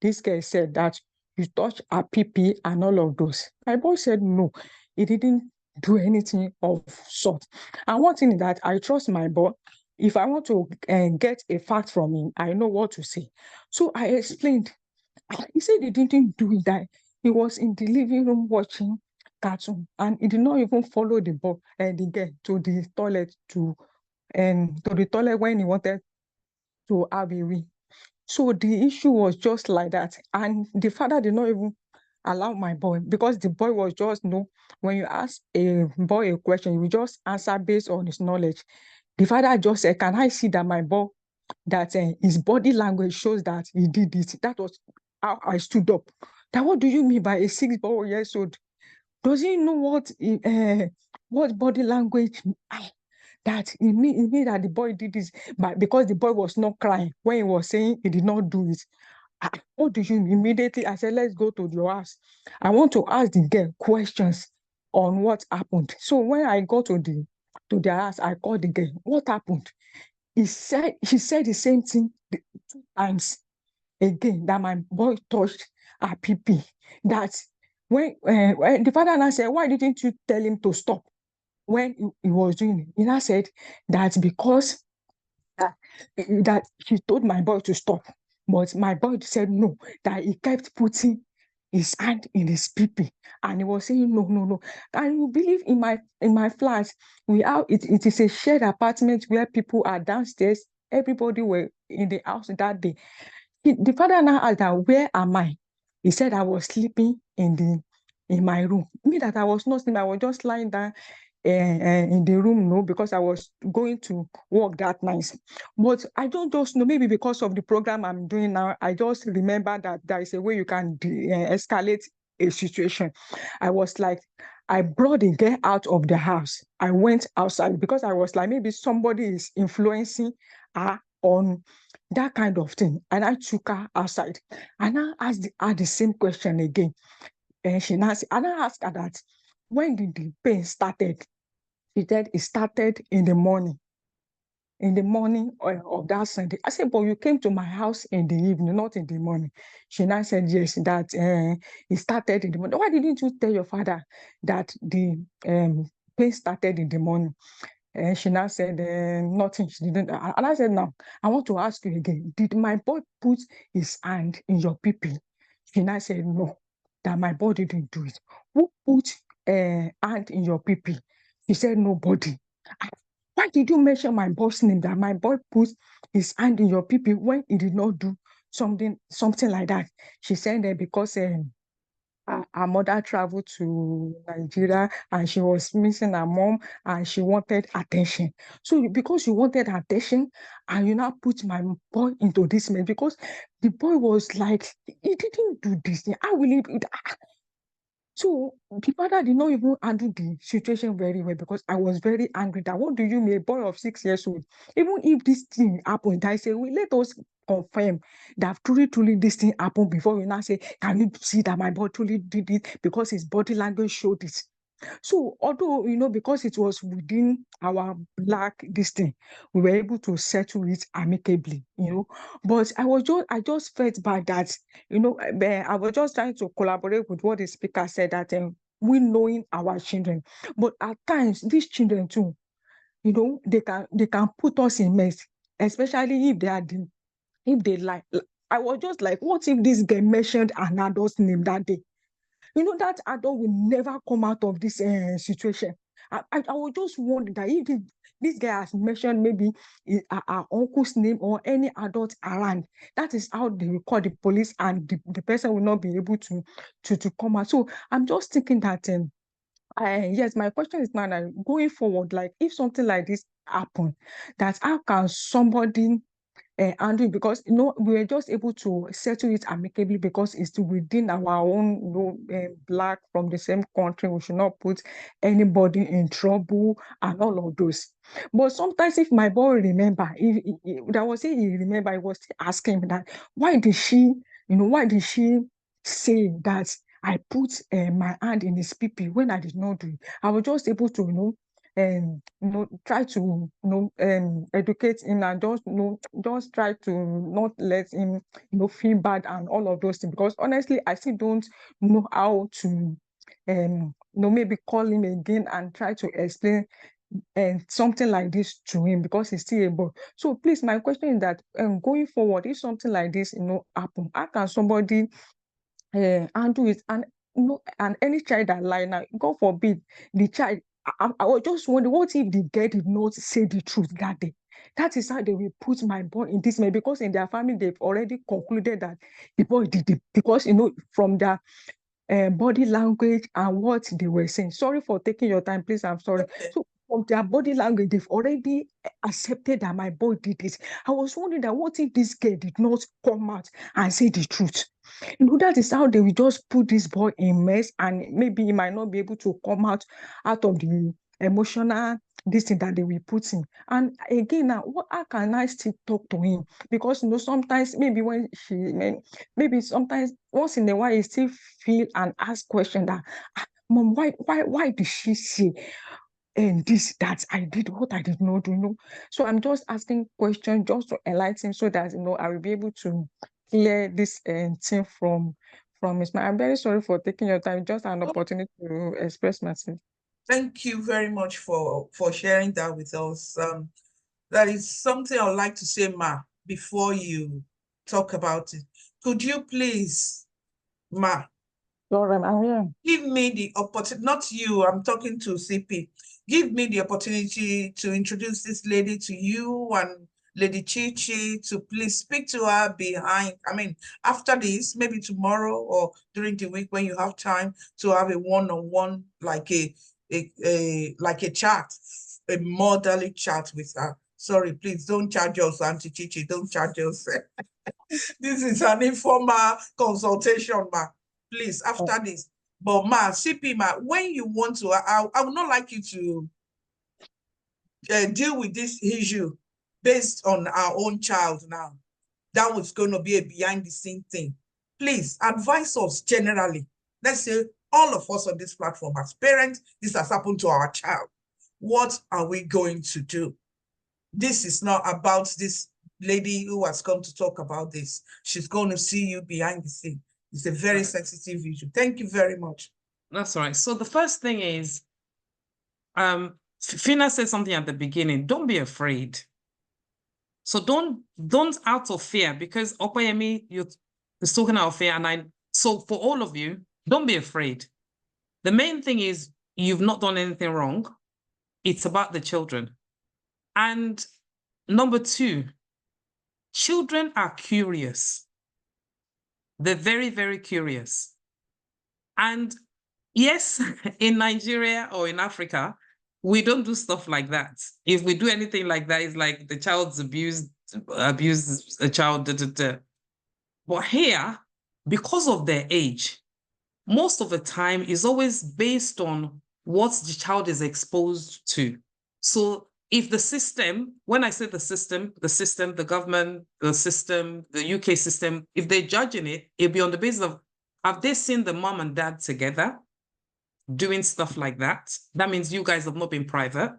this guy said, that you touched her pee-pee and all of those. My boy said no, he didn't do anything of sort. And one thing that I trust my boy, if I want to get a fact from him, I know what to say. So I explained. He said he didn't do it, that he was in the living room watching cartoon, and he did not even follow the boy and the girl to the toilet when he wanted to have a wee. So the issue was just like that. And the father did not even allow my boy, because the boy was just, when you ask a boy a question, you just answer based on his knowledge. The father just said, can I see that my boy, that his body language shows that he did it? That was how I stood up. That, what do you mean by a 6 years old? Does he know what body language? That it mean that the boy did this, but because the boy was not crying when he was saying he did not do it. What do you mean? Immediately I said, let's go to your house. I want to ask the girl questions on what happened. So when I go to their house, I called the girl. What happened? She said the same thing 2 times again, that my boy touched her pee. That when the father now said, why didn't you tell him to stop when he was doing it? He now said that because that he told my boy to stop, but my boy said no, that he kept putting his hand in his pee, and he was saying no. And you believe, in my flat, it is a shared apartment where people are downstairs. Everybody were in the house that day. The father now asked that, where am I? He said I was sleeping in my room. Me, that I was not sleeping, I was just lying down in the room, because I was going to work that night. But I don't just know, maybe because of the program I'm doing now, I just remember that there is a way you can escalate a situation. I was like, I brought the girl out of the house. I went outside because I was like, maybe somebody is influencing her on that kind of thing. And I took her outside and I asked her the same question again. And I asked her that, when did the pain started? She said it started in the morning of that Sunday. I said, but you came to my house in the evening, not in the morning. She now said, yes, that it started in the morning. Why didn't you tell your father that the pain started in the morning? And she now said, nothing. She didn't. And I said, now, I want to ask you again, did my boy put his hand in your pee? She now said, no, that my boy didn't do it. Who put hand in your pee? She said, nobody. Why did you mention my boy's name, that my boy put his hand in your pee when he did not do something like that? She said that because her mother traveled to Nigeria and she was missing her mom and she wanted attention. So because you wanted attention and you now put my boy into this mess, because the boy was like, he didn't do this thing. How will he? So the father did not even handle the situation very well, because I was very angry that, what do you mean, a boy of 6 years old? Even if this thing happened, I say, well, let us confirm that truly this thing happened before you now say, can you see that my boy truly did it, because his body language showed it. So although, because it was within our black this thing, we were able to settle it amicably, but I just felt bad that, I was just trying to collaborate with what the speaker said, that we knowing our children, but at times these children too, they can put us in mess, especially if they like. I was just like, what if this girl mentioned an adult's name that day? That adult will never come out of this situation. I was just wondering that if this guy has mentioned maybe our uncle's name or any adult around, that is how they will call the police, and the person will not be able to come out. So I'm just thinking that, yes, my question is now, going forward, like if something like this happen, that how can somebody handle it? Because we were just able to settle it amicably because it's within our own, black from the same country. We should not put anybody in trouble and all of those. But sometimes, if my boy remember, that was it, he remember, I was asking that, why did she say that I put my hand in his pee when I did not do it? I was just able to and try to educate him, and just try to not let him feel bad and all of those things, because honestly I still don't know how to maybe call him again and try to explain something like this to him because he's still a boy. So please, my question is that going forward, if something like this, happen, how can somebody handle it? And and any child that lie now, God forbid, the child. I was just wondering, what if the girl did not say the truth that day? That is how they will put my boy in this man, because in their family they've already concluded that the boy did it, because from their body language and what they were saying. Sorry for taking your time, please. I'm sorry. Okay. So from their body language, they've already accepted that my boy did this. I was wondering that what if this girl did not come out and say the truth? That is how they will just put this boy in mess, and maybe he might not be able to come out of the emotional this thing that they will put in. And again, now, how can I still talk to him? Because sometimes maybe when maybe sometimes once in a while he still feel and ask question that, Mom, why did she say and this that I did what I did not do? So I'm just asking questions just to enlighten him, so that I will be able to clear this thing from his mind. I'm very sorry for taking your time. Just an opportunity to express myself. Thank you very much for sharing that with us. That is something I would like to say, Ma, before you talk about it. Could you please, Ma, Sorry, I'm here. give me the opportunity, not you, I'm talking to CP. Give me the opportunity to introduce this lady to you and Lady Chichi, to please speak to her after this, maybe tomorrow or during the week when you have time, to have a one-on-one, like a chat, a motherly chat with her. Sorry, please don't charge us, Auntie Chichi, don't charge us. This is an informal consultation, Ma. Please, after this. But Ma, CP, Ma, when you want to, I would not like you to deal with this issue based on our own child now. That was going to be a behind the scene thing. Please advise us generally. Let's say all of us on this platform as parents, this has happened to our child. What are we going to do? This is not about this lady who has come to talk about this. She's going to see you behind the scene. It's a very sensitive issue. Thank you very much. That's right. So the first thing is, Fina said something at the beginning. Don't be afraid. So don't out of fear, because Opayemi, you're talking out of fear. So for all of you, don't be afraid. The main thing is you've not done anything wrong. It's about the children. And number two, children are curious. They're very, very curious. And yes, in Nigeria or in Africa, we don't do stuff like that. If we do anything like that, it's like the child's abused a child. But here, because of their age, most of the time is always based on what the child is exposed to. So if the system, when I say the system, the government, the system, the UK system, if they're judging it, it'll be on the basis of, have they seen the mom and dad together doing stuff like that? That means you guys have not been private.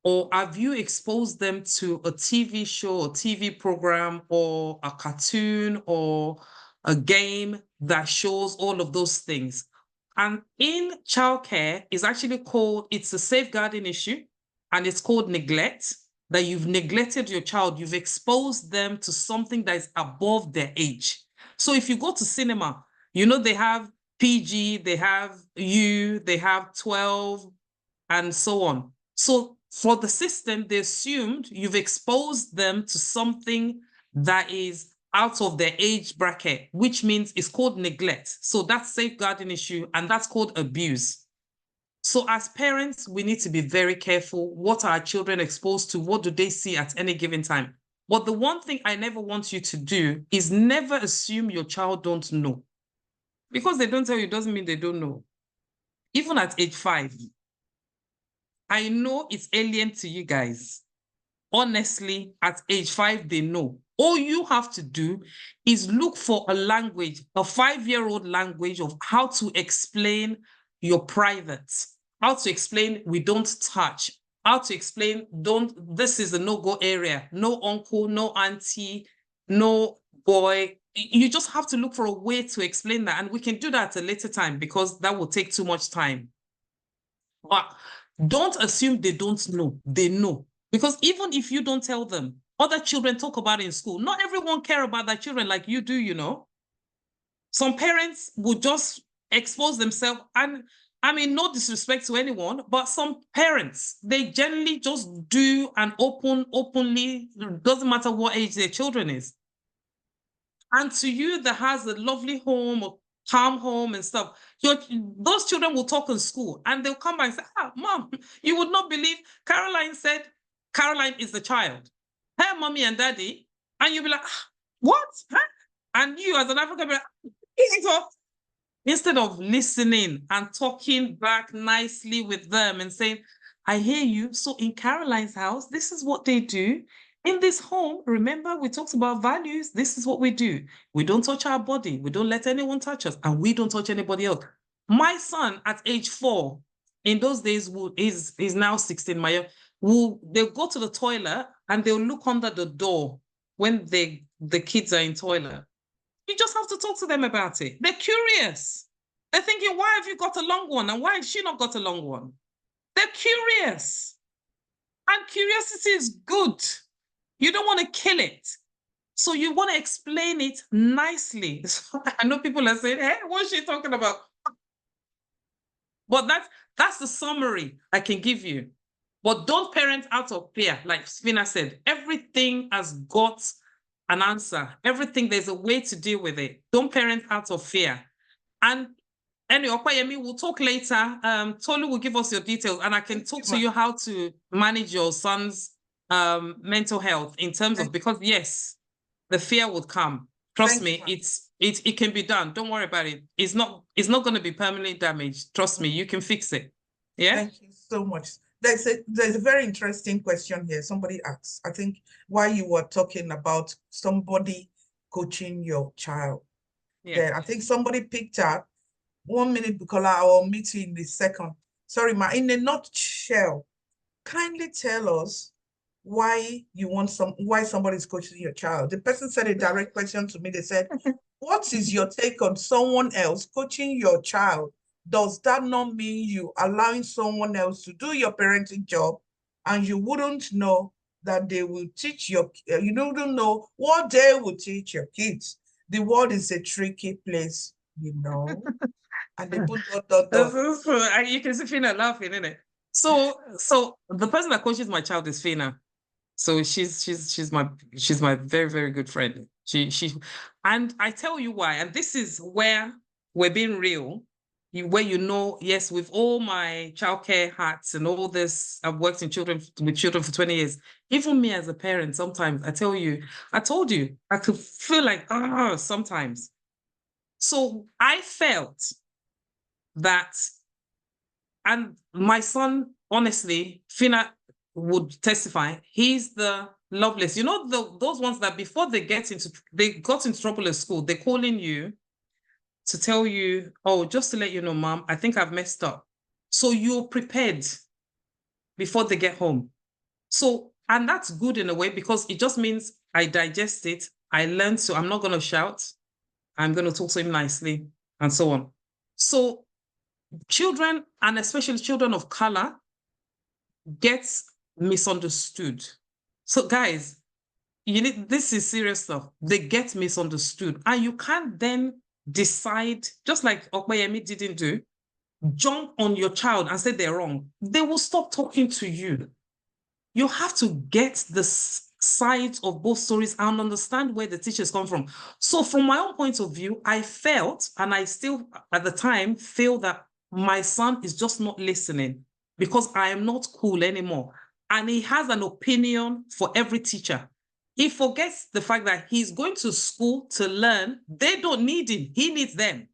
Or have you exposed them to a TV show or TV program or a cartoon or a game that shows all of those things? And in childcare, it's actually called, it's a safeguarding issue, and it's called neglect, that you've neglected your child. You've exposed them to something that is above their age. So if you go to cinema, they have PG, they have U, they have 12, and so on. So for the system, they assumed you've exposed them to something that is out of their age bracket, which means it's called neglect. So that's safeguarding issue, and that's called abuse. So as parents, we need to be very careful. What are our children exposed to? What do they see at any given time? But the one thing I never want you to do is never assume your child don't know. Because they don't tell you doesn't mean they don't know. Even at age 5, I know it's alien to you guys. Honestly, at age 5, they know. All you have to do is look for a language, a 5-year-old language of how to explain your private, how to explain we don't touch, how to explain this is a no-go area, no uncle, no auntie, no boy. You just have to look for a way to explain that. And we can do that at a later time because that will take too much time. Don't assume they don't know. They know. Because even if you don't tell them, other children talk about it in school. Not everyone care about their children like you do, you know. Some parents would just expose themselves. And I mean, no disrespect to anyone, but some parents, they generally just do and openly, doesn't matter what age their children is. And to you that has a lovely home or calm home and stuff, those children will talk in school and they'll come back and say, Mom, you would not believe Caroline said Caroline is the child. Her mommy and daddy. And you'll be like, what? Huh? And you as an African, be like, instead of listening and talking back nicely with them and saying, I hear you. So in Caroline's house, this is what they do. In this home, remember, we talked about values. This is what we do. We don't touch our body. We don't let anyone touch us. And we don't touch anybody else. My son at age 4, in those days, is now 16, they'll go to the toilet and they'll look under the door when the kids are in toilet. You just have to talk to them about it. They're curious. They're thinking, why have you got a long one? And why has she not got a long one? They're curious. And curiosity is good. You don't want to kill it. So you want to explain it nicely. I know people are saying, hey, what's she talking about? But that's the summary I can give you. But don't parent out of fear. Like Sphina said, everything has got an answer. Everything, there's a way to deal with it. Don't parent out of fear. And anyway, Opayemi, we'll talk later. Tolu will give us your details and I can talk to you how to manage your son's mental health in terms of, because yes, the fear would come. Trust me, it can be done. Don't worry about it. It's not going to be permanently damaged. Trust me, you can fix it. Yeah. Thank you so much. There's a very interesting question here. Somebody asked, I think, why you were talking about somebody coaching your child. Yeah, I think somebody picked up 1 minute, because I will meet you in the second. Sorry, Ma, in a nutshell, kindly tell us why somebody's coaching your child. The person said a direct question to me. They said, what is your take on someone else coaching your child? Does that not mean you allowing someone else to do your parenting job and you wouldn't know that they will teach you wouldn't know what they will teach your kids? The world is a tricky place, you know. And they put ... You can see Fina laughing, innit? So the person that coaches my child is Fina. So she's my very, very good friend. And I tell you why, and this is where we're being real. Where yes, with all my childcare hats and all this, I've worked with children for 20 years. Even me as a parent, sometimes I told you, I could feel like, sometimes. So I felt that, and my son, honestly, Fina would testify, he's the loveliest. You know, those ones that before they got into trouble at school, they're calling you to tell you, oh, just to let you know, Mom, I think I've messed up. So you're prepared before they get home. So, and that's good in a way, because it just means I digest it. I learn to, I'm not going to shout. I'm going to talk to him nicely and so on. So children, and especially children of color, get misunderstood. So guys, this is serious stuff. They get misunderstood. And you can't then decide, just like Okpeyemi didn't do, jump on your child and say they're wrong. They will stop talking to you. You have to get the sides of both stories and understand where the teachers come from. So from my own point of view, I felt, and I still at the time feel, that my son is just not listening because I am not cool anymore. And he has an opinion for every teacher. He forgets the fact that he's going to school to learn. They don't need him. He needs them.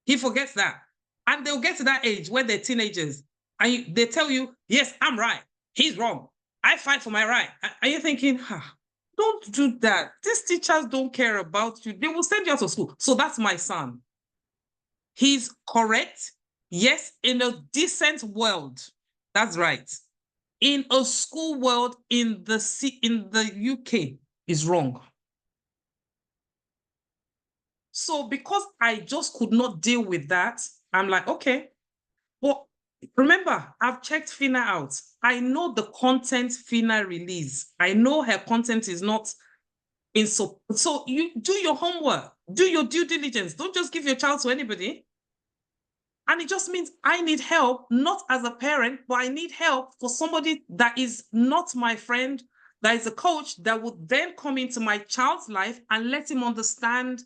He forgets that. And they'll get to that age where they're teenagers and they tell you, yes, I'm right. He's wrong. I fight for my right. Are you thinking, don't do that. These teachers don't care about you. They will send you out of school. So that's my son. He's correct. Yes, in a decent world. That's right. In a school world in the UK is wrong. So because I just could not deal with that, I'm like, okay, well, Remember, I've checked Fina out. I know the content Fina release. I know her content is not in so you do your homework, do your due diligence. Don't just give your child to anybody. And it just means I need help, not as a parent, but I need help for somebody that is not my friend, that is a coach that would then come into my child's life and let him understand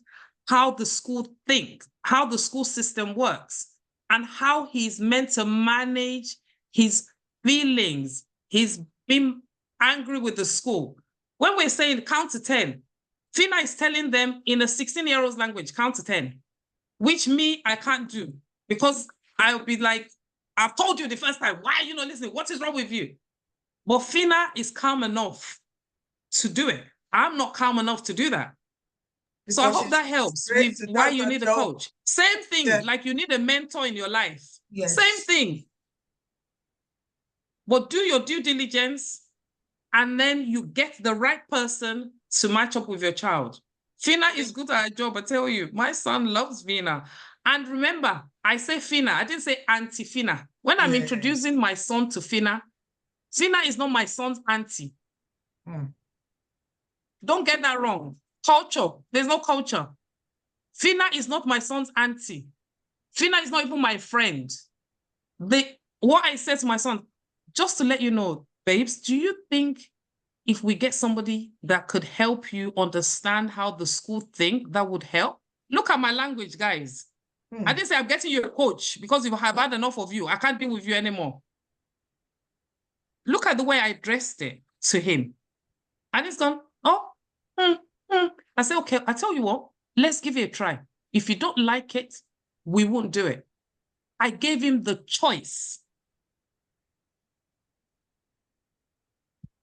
how the school thinks, how the school system works, and how he's meant to manage his feelings. He's been angry with the school. When we're saying count to 10, Fina is telling them in a 16-year-old's language, count to 10, which me, I can't do. Because I'll be like, I've told you the first time, why are you not listening? What is wrong with you? But Fina is calm enough to do it. I'm not calm enough to do that. So I hope that helps with why you need a coach. Same thing, like you need a mentor in your life. Yes. Same thing. But do your due diligence and then you get the right person to match up with your child. Fina is good at her job, I tell you. My son loves Fina. And remember, I say Fina, I didn't say Auntie Fina. When I'm introducing my son to Fina, Fina is not my son's auntie. Don't get that wrong. Culture, there's no culture. Fina is not my son's auntie. Fina is not even my friend. What I said to my son, just to let you know, babes, do you think if we get somebody that could help you understand how the school think, that would help? Look at my language, guys. I didn't say I'm getting you a coach because if I have had enough of you, I can't deal with you anymore. Look at the way I addressed it to him. And he's gone, I said, okay, I tell you what, let's give it a try. If you don't like it, we won't do it. I gave him the choice.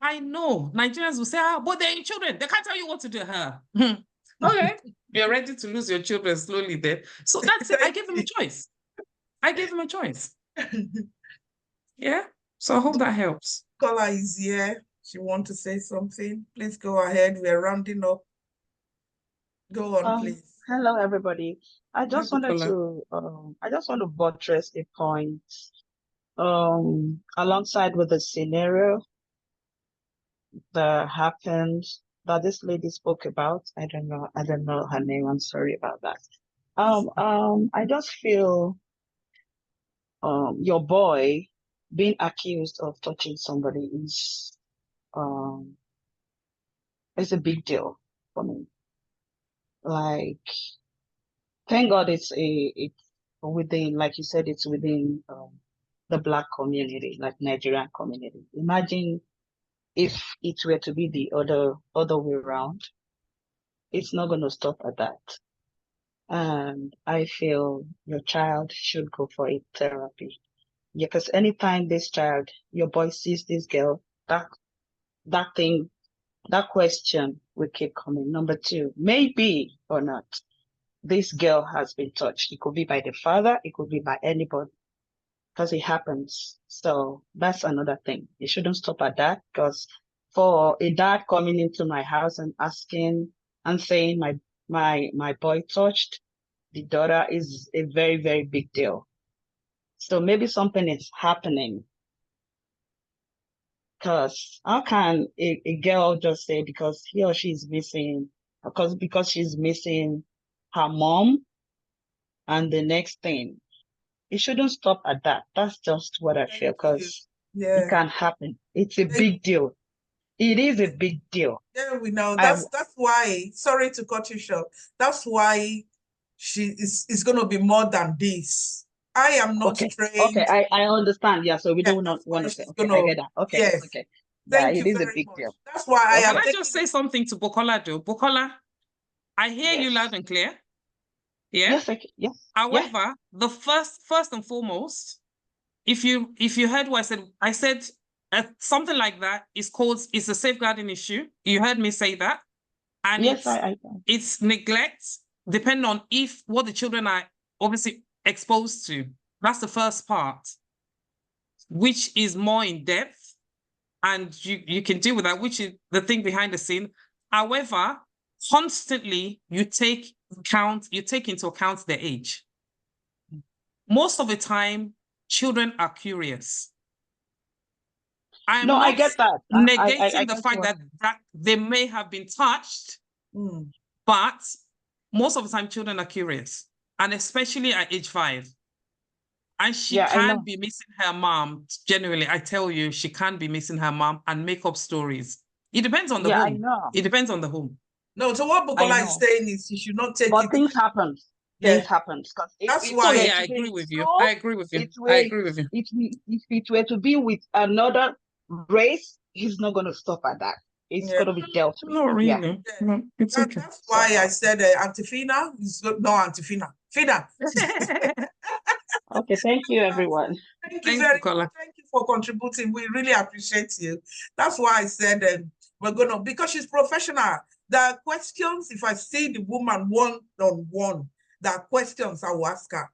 I know Nigerians will say, but they're your children. They can't tell you what to do. Okay, you're ready to lose your children slowly then. So that's it. I gave him a choice. I gave him a choice. Yeah. So I hope that helps. Kola is here. She wants to say something. Please go ahead. We're rounding up. Go on, please. Hello, everybody. I just want to buttress a point alongside with the scenario that happened that this lady spoke about. I don't know her name. I'm sorry about that. I just feel your boy being accused of touching somebody is a big deal for me. Like, thank God it's within, like you said, it's within the Black community, like Nigerian community. Imagine if it were to be the other way around. It's not going to stop at that. And I feel your child should go for a therapy. Yeah, because anytime your boy sees this girl, that question will keep coming. Number two, maybe or not, this girl has been touched. It could be by the father, it could be by anybody, because it happens. So that's another thing. It shouldn't stop at that, because for a dad coming into my house and asking and saying my boy touched the daughter is a very, very big deal. So maybe something is happening. Because how can a girl just say because he or she is missing, because she's missing her mom, and the next thing, it shouldn't stop at that. That's just what I feel, because it can happen. It's a big deal. It is a big deal. Yeah, we know. That's why, sorry to cut you short, that's why it's going to be more than this. I am not trained. Okay, I understand. Yeah, so we don't want to say, okay, I get that. Okay, yes. Okay. Thank it you is very a big much. deal. That's why Can I just say something to Bukola, though? Bukola, I hear you loud and clear. Yeah. Yes. However, the first and foremost, if you heard what I said something like that is it's a safeguarding issue. You heard me say that, and it's neglect, depending on what the children are obviously exposed to. That's the first part, which is more in depth, and you can deal with that, which is the thing behind the scene. However, constantly you take into account their age. Most of the time, children are curious. I'm No, I not get that. negating the get fact what- that they may have been touched, Mm. but most of the time children are curious, and especially at age 5. And she Yeah, I can know. be missing her mom. Genuinely, I tell you, she can be missing her mom and make up stories. It depends on the Yeah, I home. know. It depends on the home. No, so what I Bukola is know. saying is you should not take But it. things happen. Yeah. Things happen. Because That's if why- Oh it were yeah, I to be agree in with you. school, I agree with you. it I will- agree with you. if it were to be with another race, he's not going to stop at that. It's Yeah. going to be dealt with. Not Yeah. really. No, it's okay. That's why I said Auntie Fina is no Auntie Fina. Fina. Okay, thank you, everyone. Thank you Thanks, very Bukola. much. Thank you for contributing. We really appreciate you. That's why I said we're gonna, because she's professional. There are questions. If I see the woman one-on-one, there are questions I will ask her.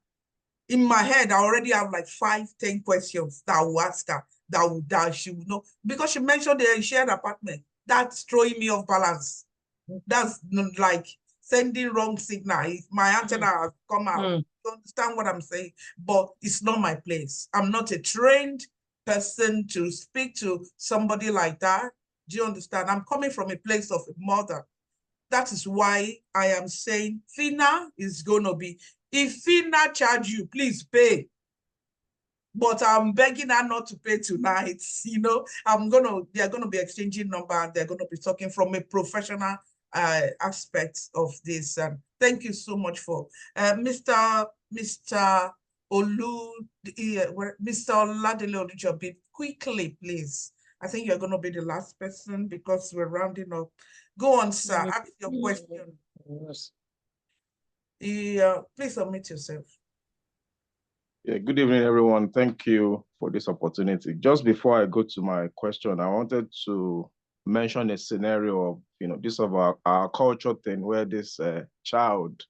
In my head, I already have like 5-10 questions that I will ask her that she will know. Because she mentioned the shared apartment. That's throwing me off balance. That's like sending wrong signal. If my antenna has come out, you understand what I'm saying? But it's not my place. I'm not a trained person to speak to somebody like that. Do you understand? I'm coming from a place of a mother. That is why I am saying Fina is going to be, if Fina charge you, please pay. But I'm begging her not to pay tonight. You know, they're going to be exchanging number and they're going to be talking from a professional aspect of this. Thank you so much for Mr. Olu, Mr. Oladele Olujobi, quickly, please. I think you're going to be the last person because we're rounding up. Go on, sir. Ask your question. Yes. Please submit yourself. Yeah, good evening, everyone. Thank you for this opportunity. Just before I go to my question, I wanted to mention a scenario of, this of our culture thing where this child,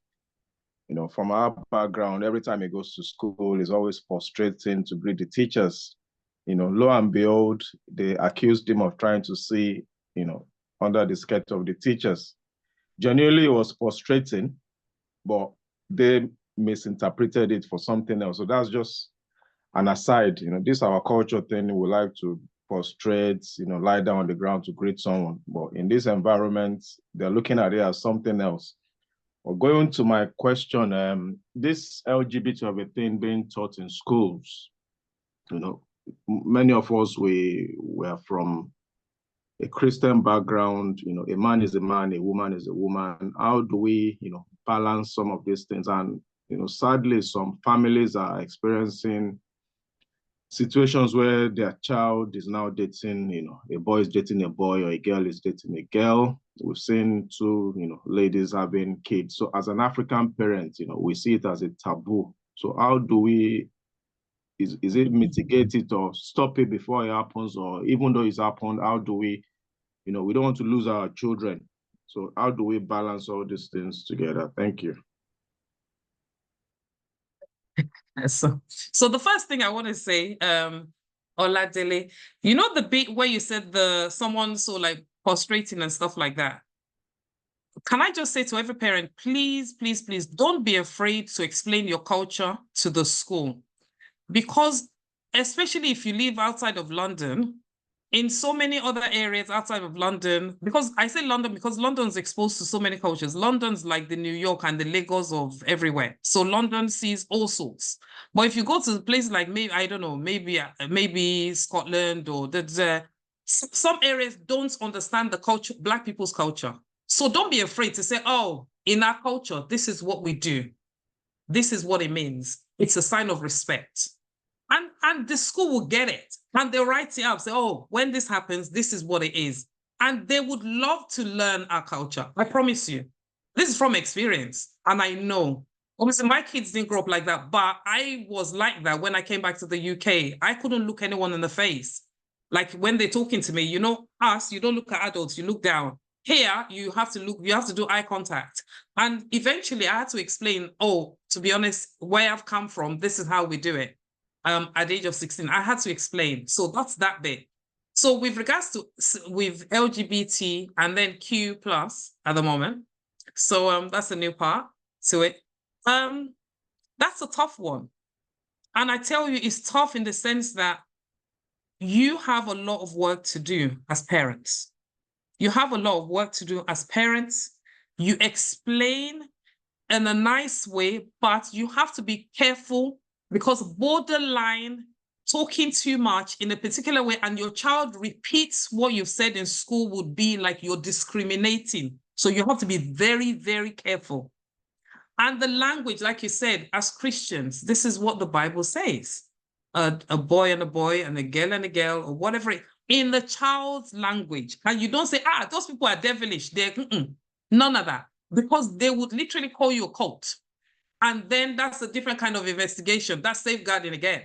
from our background, every time he goes to school, is always frustrating to greet the teachers. Lo and behold, they accused him of trying to see, under the skirt of the teachers. Genuinely, it was frustrating, but they misinterpreted it for something else. So that's just an aside. This is our culture thing. We like to prostrate, lie down on the ground to greet someone. But in this environment, they're looking at it as something else. Well, going to my question, this LGBT of a thing being taught in schools, many of us, we were from a Christian background, a man is a man, a woman is a woman. How do we, balance some of these things? And, sadly, some families are experiencing situations where their child is now dating, a boy is dating a boy or a girl is dating a girl. We've seen two, ladies having kids. So as an African parent, we see it as a taboo. So how do we, is it mitigate it or stop it before it happens? Or even though it's happened, how do we, we don't want to lose our children. So how do we balance all these things together? Thank you. So the first thing I want to say, Oladele, the bit where you said someone so like frustrating and stuff like that. Can I just say to every parent, please, please, please don't be afraid to explain your culture to the school. Because especially if you live outside of London, in so many other areas outside of London, because I say London because London's exposed to so many cultures. London's like the New York and the Lagos of everywhere. So London sees all sorts. But if you go to places like maybe, I don't know, maybe Scotland or some areas don't understand the culture, Black people's culture. So don't be afraid to say, oh, in our culture, this is what we do. This is what it means. It's a sign of respect. And the school will get it. And they'll write it up, say, oh, when this happens, this is what it is. And they would love to learn our culture. I promise you. This is from experience. And I know. Obviously, my kids didn't grow up like that, but I was like that when I came back to the UK. I couldn't look anyone in the face. Like when they're talking to me, you don't look at adults, you look down. Here, you have to do eye contact. And eventually I had to explain, oh, to be honest, where I've come from, this is how we do it. At the age of 16, I had to explain. So that's that bit. So with regards to with LGBT and then Q+ at the moment. So that's a new part to it. That's a tough one. And I tell you, it's tough in the sense that you have a lot of work to do as parents. You have a lot of work to do as parents. You explain in a nice way, but you have to be careful because borderline talking too much in a particular way and your child repeats what you've said in school would be like you're discriminating. So you have to be very, very careful. And the language, like you said, as Christians, this is what the Bible says. A boy and a girl, or whatever, in the child's language. And you don't say, those people are devilish. They're none of that. Because they would literally call you a cult. And then that's a different kind of investigation. That's safeguarding again.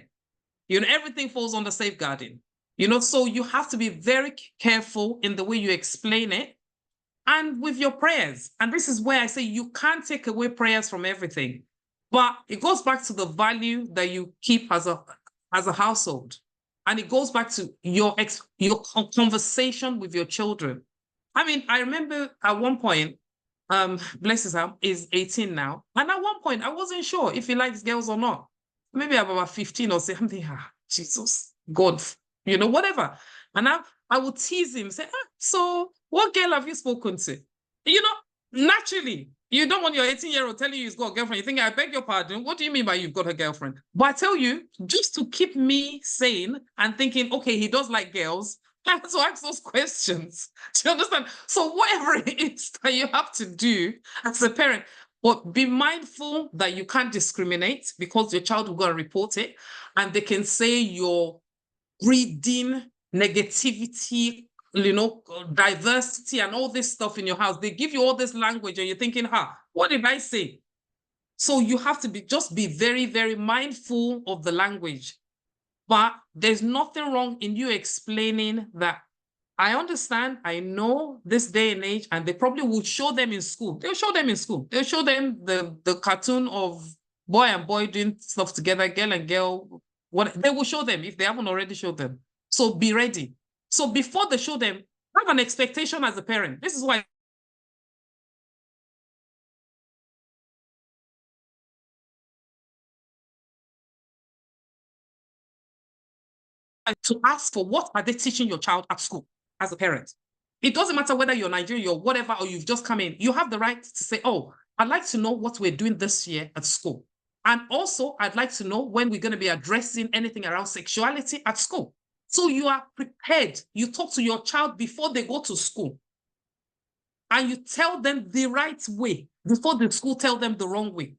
You know, everything falls under safeguarding. You know, so you have to be very careful in the way you explain it and with your prayers. And this is where I say you can't take away prayers from everything. But it goes back to the value that you keep as a household. And it goes back to your conversation with your children. I mean, I remember at one point, bless his heart, is 18 now. And at one point, I wasn't sure if he likes girls or not. Maybe I'm about 15 or something. Jesus, God, you know, whatever. And I would tease him, say, so what girl have you spoken to? You know, naturally, you don't want your 18-year-old telling you he's got a girlfriend. You think, I beg your pardon. What do you mean by you've got a girlfriend? But I tell you, just to keep me sane and thinking, okay, he does like girls, I have to ask those questions. Do you understand? So whatever it is that you have to do as a parent, but be mindful that you can't discriminate because your child will go and report it. And they can say you're breeding negativity, you know, diversity and all this stuff in your house. They give you all this language and you're thinking, what did I say? So you have to just be very, very mindful of the language. But there's nothing wrong in you explaining that I understand, I know this day and age, and they probably will show them in school. They'll show them in school. They'll show them the cartoon of boy and boy doing stuff together, girl and girl. What they will show them if they haven't already showed them. So be ready. So before they show them, have an expectation as a parent. This is why to ask for what are they teaching your child at school as a parent. It doesn't matter whether you're Nigerian or whatever, or you've just come in. You have the right to say, I'd like to know what we're doing this year at school. And also, I'd like to know when we're going to be addressing anything around sexuality at school. So you are prepared. You talk to your child before they go to school. And you tell them the right way before the school tell them the wrong way.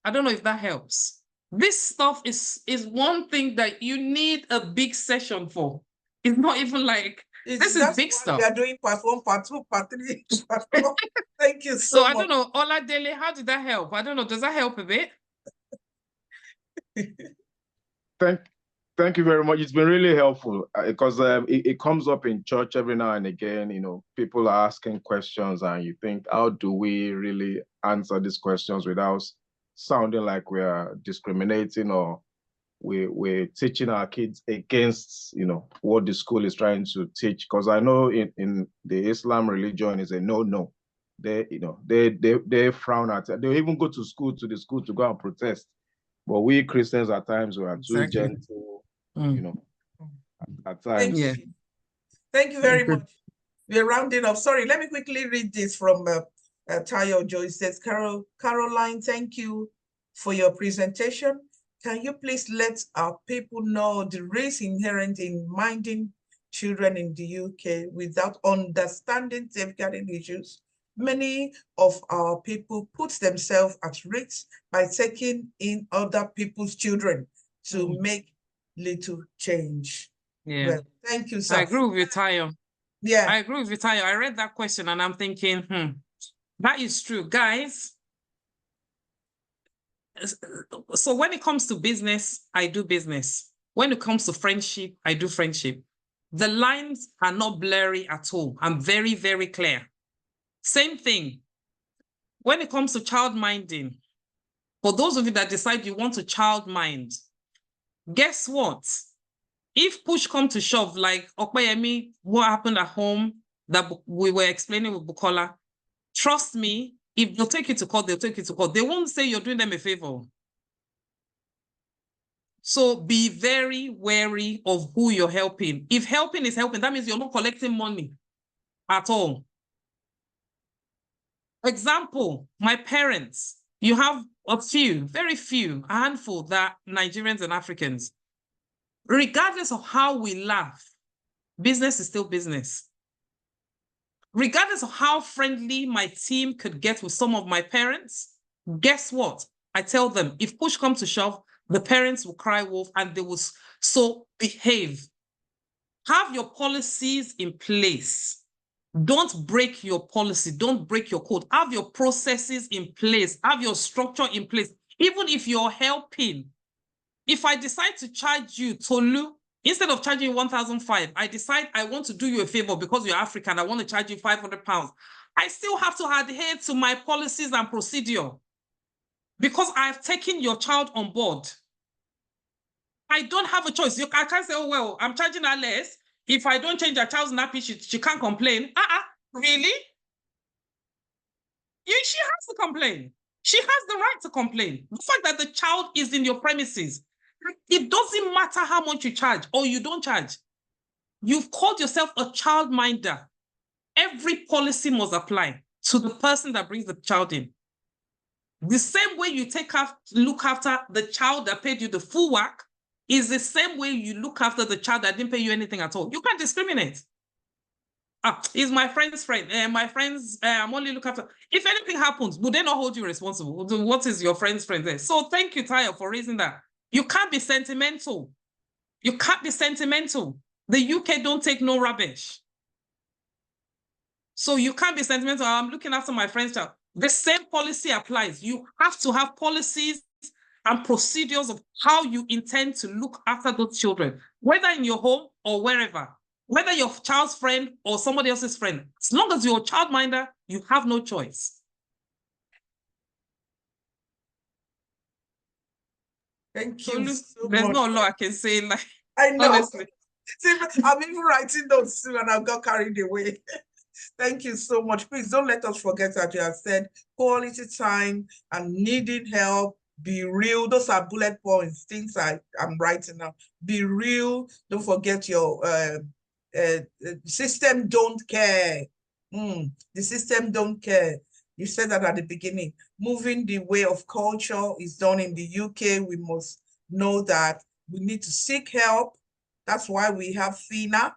I don't know if that helps. This stuff is one thing that you need a big session for. It's not even like, this is big stuff. We are doing part 1, part 2, part 3, part 4. Thank you so much. I don't know, Oladele, how did that help? I don't know, does that help a bit? Thank you very much. It's been really helpful because it comes up in church every now and again. You know, people are asking questions and you think, how do we really answer these questions without sounding like we are discriminating or we're teaching our kids against, you know, what the school is trying to teach? Because I know in the Islam religion is a no. They, you know, they frown at it. They even go to the school to go and protest. But we Christians at times we are too gentle, you know, at times. Thank you very much. We're rounding up. Sorry, let me quickly read this from Tayo Joe. It says, Caroline, thank you for your presentation. Can you please let our people know the risk inherent in minding children in the UK without understanding safeguarding issues? Many of our people put themselves at risk by taking in other people's children to make little change. Yeah. Well, thank you, sir. I agree with you, Tayo. Yeah. I agree with you, Tayo. I read that question and I'm thinking, that is true. Guys, so when it comes to business, I do business. When it comes to friendship, I do friendship. The lines are not blurry at all. I'm very, very clear. Same thing. When it comes to child minding, for those of you that decide you want to child mind, guess what? If push come to shove, like Okpayemi, what happened at home that we were explaining with Bukola, trust me, if they'll take you to court, they'll take you to court. They won't say you're doing them a favor. So be very wary of who you're helping. If helping is helping, that means you're not collecting money at all. Example, my parents, you have a few, very few, a handful that Nigerians and Africans. Regardless of how we laugh, business is still business. Regardless of how friendly my team could get with some of my parents, guess what? I tell them, if push comes to shove, the parents will cry wolf and they will so behave. Have your policies in place. Don't break your policy. Don't break your code. Have your processes in place. Have your structure in place. Even if you're helping, if I decide to charge you, Tolu, instead of charging you 1,500, I decide I want to do you a favor because you're African. I want to charge you £500. I still have to adhere to my policies and procedure because I've taken your child on board. I don't have a choice. I can't say, oh, well, I'm charging her less. If I don't change her child's nappy, she can't complain. Really? She has to complain. She has the right to complain. The fact that the child is in your premises, it doesn't matter how much you charge or you don't charge. You've called yourself a child minder. Every policy must apply to the person that brings the child in. The same way you look after the child that paid you the full whack is the same way you look after the child that didn't pay you anything at all. You can't discriminate. He's my friend's friend. My friends, I'm only looking after. If anything happens, would they not hold you responsible? What is your friend's friend there? So thank you, Tayo, for raising that. You can't be sentimental. You can't be sentimental. The UK don't take no rubbish. So you can't be sentimental. I'm looking after my friend's child. The same policy applies. You have to have policies and procedures of how you intend to look after those children, whether in your home or wherever, whether your child's friend or somebody else's friend. As long as you're a childminder, you have no choice. Thank you so There's much. no law I can say, like, I know. honestly. I'm even writing those too, and I got carried away. Thank you so much. Please don't let us forget that you have said quality time and needing help. Be real. Those are bullet points, things I'm writing now. Be real. Don't forget your system don't care. The system don't care. You said that at the beginning. Moving the way of culture is done in the UK. We must know that we need to seek help. That's why we have FINA.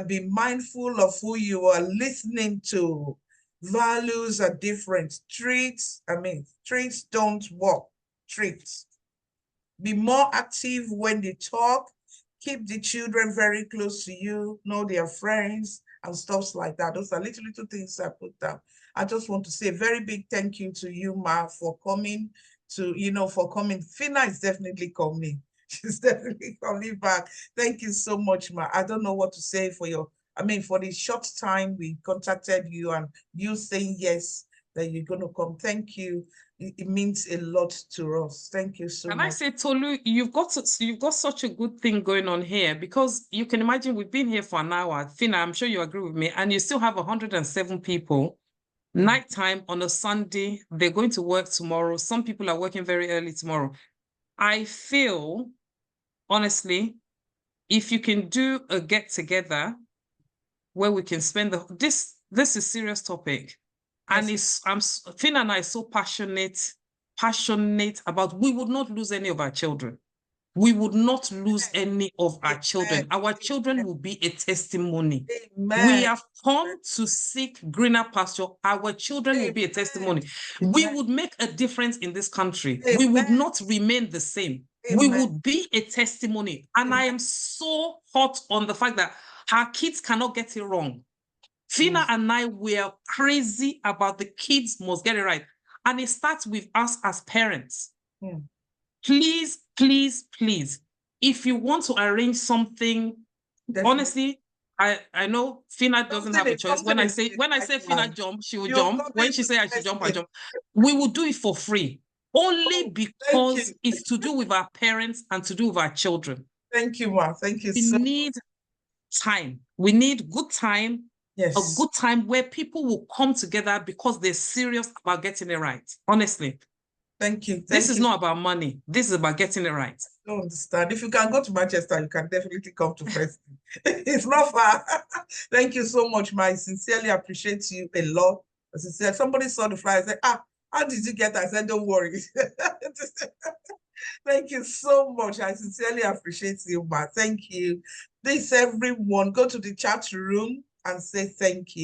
Be mindful of who you are listening to. Values are different. Treats don't work. Treats. Be more active when they talk. Keep the children very close to you. Know their friends and stuff like that. Those are little things I put down. I just want to say a very big thank you to you, Ma, for coming. FINA is definitely coming. She's definitely coming back. Thank you so much, Ma. I don't know what to say for the short time we contacted you and you saying yes, that you're going to come. Thank you. It means a lot to us. Thank you so much. And I say, Tolu, you've got such a good thing going on here, because you can imagine we've been here for an hour. Fina, I'm sure you agree with me, and you still have 107 people. Nighttime on a Sunday, they're going to work tomorrow. Some people are working very early tomorrow. I feel, honestly, if you can do a get together where we can spend this is serious topic. Yes. And Fina and I are so passionate about, we would not lose any of our children. We would not lose any of our children. Our children will be a testimony. Amen. We have come to seek greener pasture. Our children will be a testimony. We would make a difference in this country. We would not remain the same. We would be a testimony. And I am so hot on the fact that our kids cannot get it wrong. Fina and I were crazy about the kids must get it right. And it starts with us as parents. Please, please, please, if you want to arrange something, honestly, I know Fina doesn't have a choice. When I say Fina jump, she will jump. When she say I should jump, I jump. We will do it for free. Only because it's to do with our parents and to do with our children. Thank you, Ma. Thank you so much. We need time. We need good time. Yes. A good time where people will come together because they're serious about getting it right. Honestly. Thank you. This is you. not about money. This is about getting it right. I don't understand. If you can go to Manchester, you can definitely come to Preston. It's not far. Thank you so much, Ma. I sincerely appreciate you a lot. As I said, somebody saw the flyer and said, how did you get that? I said, don't worry. Thank you so much. I sincerely appreciate you, Ma. Thank you. Please, everyone, go to the chat room and say thank you.